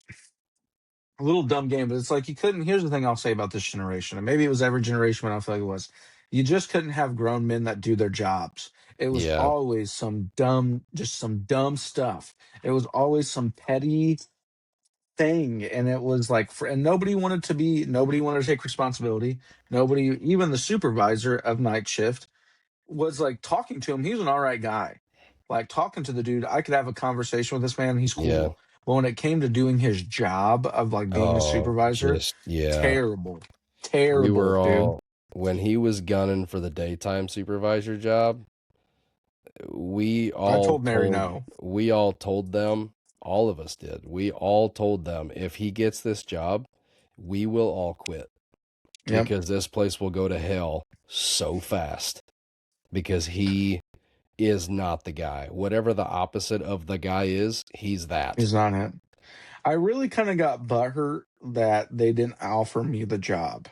a little dumb game, but it's like you couldn't. Here's the thing I'll say about this generation, and maybe it was every generation, but I feel like it was. You just couldn't have grown men that do their jobs. It was Yeah. always some dumb stuff. It was always some petty thing, and it was like, and nobody wanted to take responsibility. Nobody, even the supervisor of night shift, was like talking to him. He was an all right guy. Like talking to the dude, I could have a conversation with this man. He's Yeah. cool. But when it came to doing his job of like being a Oh, supervisor, just yeah. terrible, We terrible, were dude. all when he was gunning for the daytime supervisor job, I told Mary no. we all told them, all of us did. We all told them if he gets this job, we will all quit Yep, because this place will go to hell so fast because he is not the guy. Whatever the opposite of the guy is, he's that. he's on it. I really kind of got butthurt that they didn't offer me the job,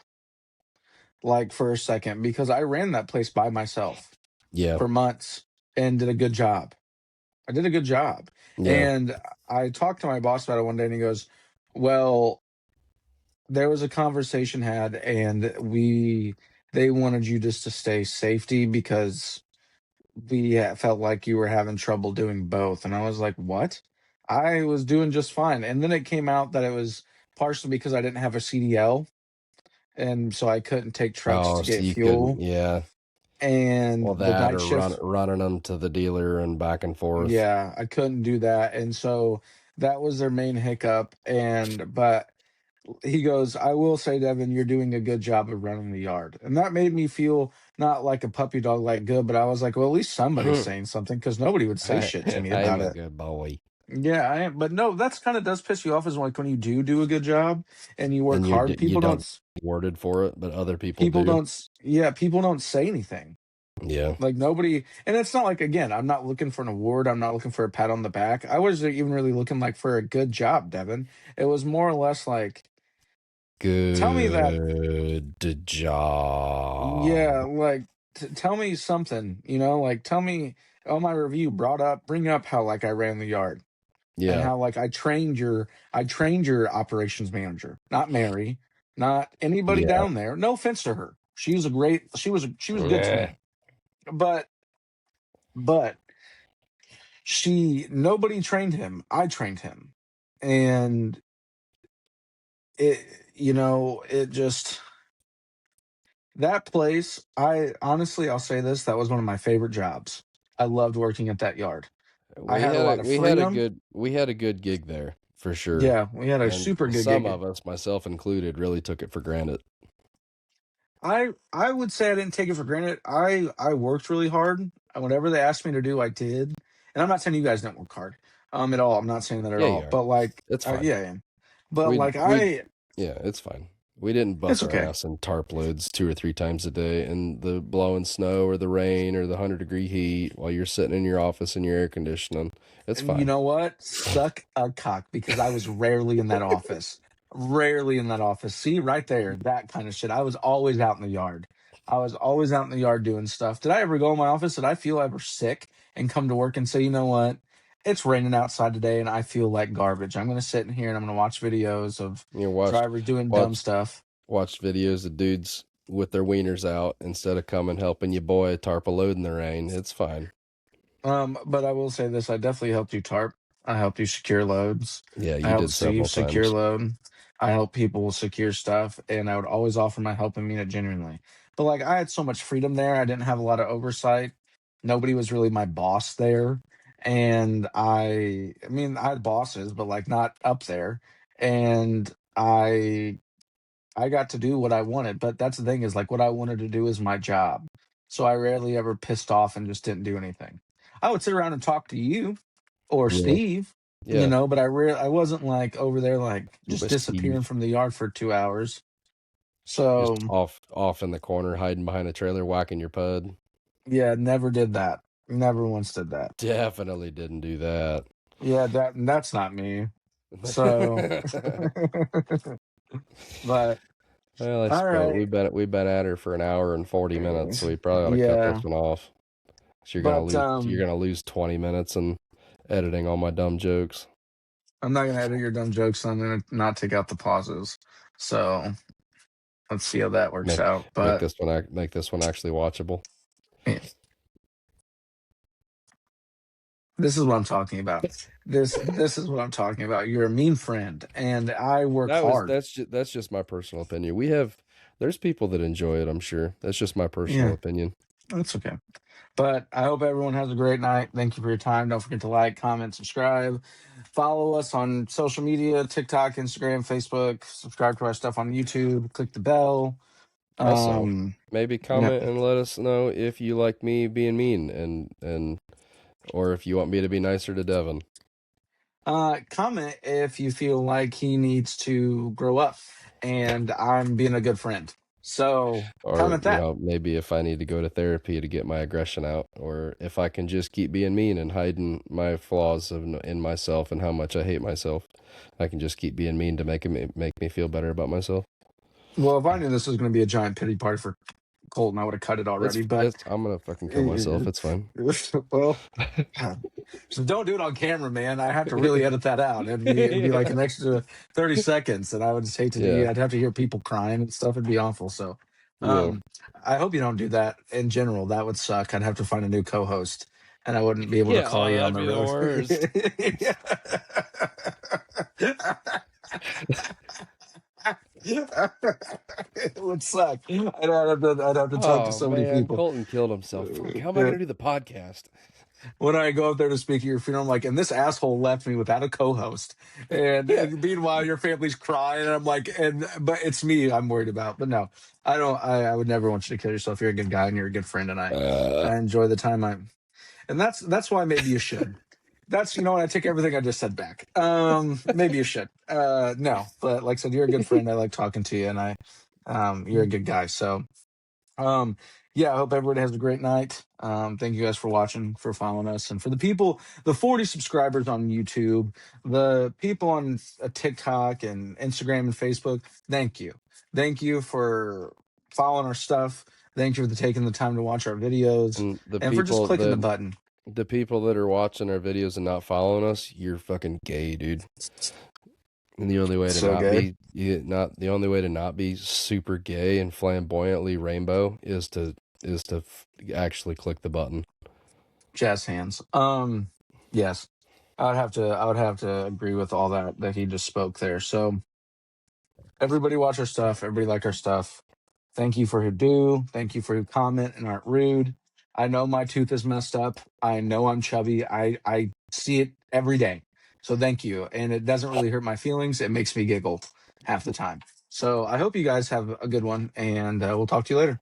like for a second, because I ran that place by myself Yeah. for months and did a good job. I did a good job. Yeah. And I talked to my boss about it one day, and he goes, "Well, there was a conversation had, and they wanted you just to stay safety because felt like you were having trouble doing both." And I was like, "What?" I was doing just fine. And then it came out that it was partially because I didn't have a CDL, and so I couldn't take trucks Oh, to so get you couldn't, fuel. yeah. And Well, the that night or shift, running them to the dealer and back and forth. yeah, I couldn't do that. And so that was their main hiccup. But he goes, "I will say, Devin, you're doing a good job of running the yard." And that made me feel not like a puppy dog, like good, but I was like, well, at least somebody's saying something, because nobody would say I shit to me I am about a it. good boy, Yeah, I am. But no, that's kind of does piss you off, is like when you do a good job and you work and hard, you don't get rewarded for it, but other people do. people don't say anything. Yeah, Like nobody, and it's not like, again, I'm not looking for an award. I'm not looking for a pat on the back. I wasn't even really looking like for a good job, Devin. It was more or less like, tell me that. good Yeah, job. like tell me something, like tell me on my review, bring up how like I ran the yard, and Yeah, how like I trained your operations manager, not Mary, not anybody yeah. down there. No offense to her. She was good to Eh. me. But but she nobody trained him. I trained him. And it it just, that place, I honestly, I'll say this, that was one of my favorite jobs. I loved working at that yard. I had a lot of freedom. We had a good gig there for sure, Yeah, we had a and super good some gig. of us, myself included, really took it for granted. I would say I didn't take it for granted. I worked really hard. And whatever they asked me to do, I did. And I'm not saying you guys don't work hard, at all. I'm not saying that at Yeah, you all. are. But like, It's fine. yeah, yeah. But We like, we yeah, it's fine. We didn't bust it's our okay. ass in tarp loads 2 or 3 times a day in the blowing snow or the rain or the 100-degree heat while you're sitting in your office in your air conditioning. It's And you fine. know what? Suck a cock, because I was rarely in that office. Rarely in that office. See, right there, that kind of shit. I was always out in the yard. I was always out in the yard doing stuff. Did I ever go in my office? Did I feel ever sick and come to work and say, you know what? It's raining outside today and I feel like garbage. I'm going to sit in here and I'm going to watch videos of You drivers doing dumb watched stuff. watched videos of dudes with their wieners out instead of coming helping your boy tarp a load in the rain. It's fine. But I will say this: I definitely helped you tarp. I helped you secure loads. Yeah, I you helped did Steve several secure times. load. I help people secure stuff, and I would always offer my help and mean it genuinely. But like, I had so much freedom there. I didn't have a lot of oversight. Nobody was really my boss there, and I mean, I had bosses, but like not up there. And I got to do what I wanted. But that's the thing is like what I wanted to do is my job. So I rarely ever pissed off and just didn't do anything. I would sit around and talk to you or Yeah. Steve, Yeah. but I wasn't like over there like just With disappearing Steve. from the yard for 2 hours. Just So off in the corner, hiding behind a trailer, whacking your pud. yeah, never did that. Never once did that. Definitely didn't do that. Yeah, that's not me. So, but Well, I all suppose right. we've been at her for an hour and 40 minutes, so we probably ought to cut this Yeah, one off. So but you're gonna lose 20 minutes in editing all my dumb jokes. I'm not gonna edit your dumb jokes. I'm gonna not take out the pauses. So let's see how that works Make out. But make this one actually watchable. yeah, this is what I'm talking about. This is what I'm talking about. You're a mean friend, and I work hard. That's just my personal opinion. There's people that enjoy it, I'm sure. That's just my personal Yeah, opinion. that's okay. But I hope everyone has a great night. Thank you for your time. Don't forget to like, comment, subscribe. Follow us on social media, TikTok, Instagram, Facebook. Subscribe to our stuff on YouTube. Click the bell. Also, Um, maybe yeah. comment and let us know if you like me being mean and or if you want me to be nicer to Devin. Comment if you feel like he needs to grow up and I'm being a good friend. So Or, comment that. maybe if I need to go to therapy to get my aggression out, or if I can just keep being mean and hiding my flaws in myself and how much I hate myself, I can just keep being mean to make me feel better about myself. Well, if I knew this was going to be a giant pity party for Colton, I would have cut it already. But I'm gonna fucking kill myself. It's fine. well, so don't do it on camera, man. I have to really edit that out. It'd be like Yeah. an extra 30 seconds, and I would just hate to do. Yeah. I'd have to hear people crying and stuff. It'd be awful. So, Yeah. I hope you don't do that in general. That would suck. I'd have to find a new co-host, and I wouldn't be able to Yeah, call oh, you on that'd the be the road. worst. It would suck. I'd have to talk to Oh so many man, people. Colton killed himself. Fuck, how am I gonna do the podcast? When I go up there to speak at your funeral, I'm like, and this asshole left me without a co-host. Yeah. And meanwhile, your family's crying, and I'm like, but it's me I'm worried about. But no, I don't. I would never want you to kill yourself. You're a good guy and you're a good friend, and Uh, I enjoy the time and that's why maybe you should. That's what I take everything I just said back. Maybe you should. No, but like I said, you're a good friend. I like talking to you, and you're a good guy. So um, yeah, I hope everybody has a great night. Thank you guys for watching, for following us, and for the people, the 40 subscribers on YouTube, the people on TikTok and Instagram and Facebook. Thank you for following our stuff. Thank you for taking the time to watch our videos and and for just clicking the button. the people that are watching our videos and not following us, you're fucking gay, dude. And the only way to So not gay. be not the only way to not be super gay and flamboyantly rainbow is to actually click the button. Jazz hands. Yes. I would have to agree with all that he just spoke there. So everybody watch our stuff, everybody like our stuff. Thank you for who do. Thank you for who comment and aren't rude. I know my tooth is messed up. I know I'm chubby. I see it every day. So thank you. And it doesn't really hurt my feelings. It makes me giggle half the time. So I hope you guys have a good one, and we'll talk to you later.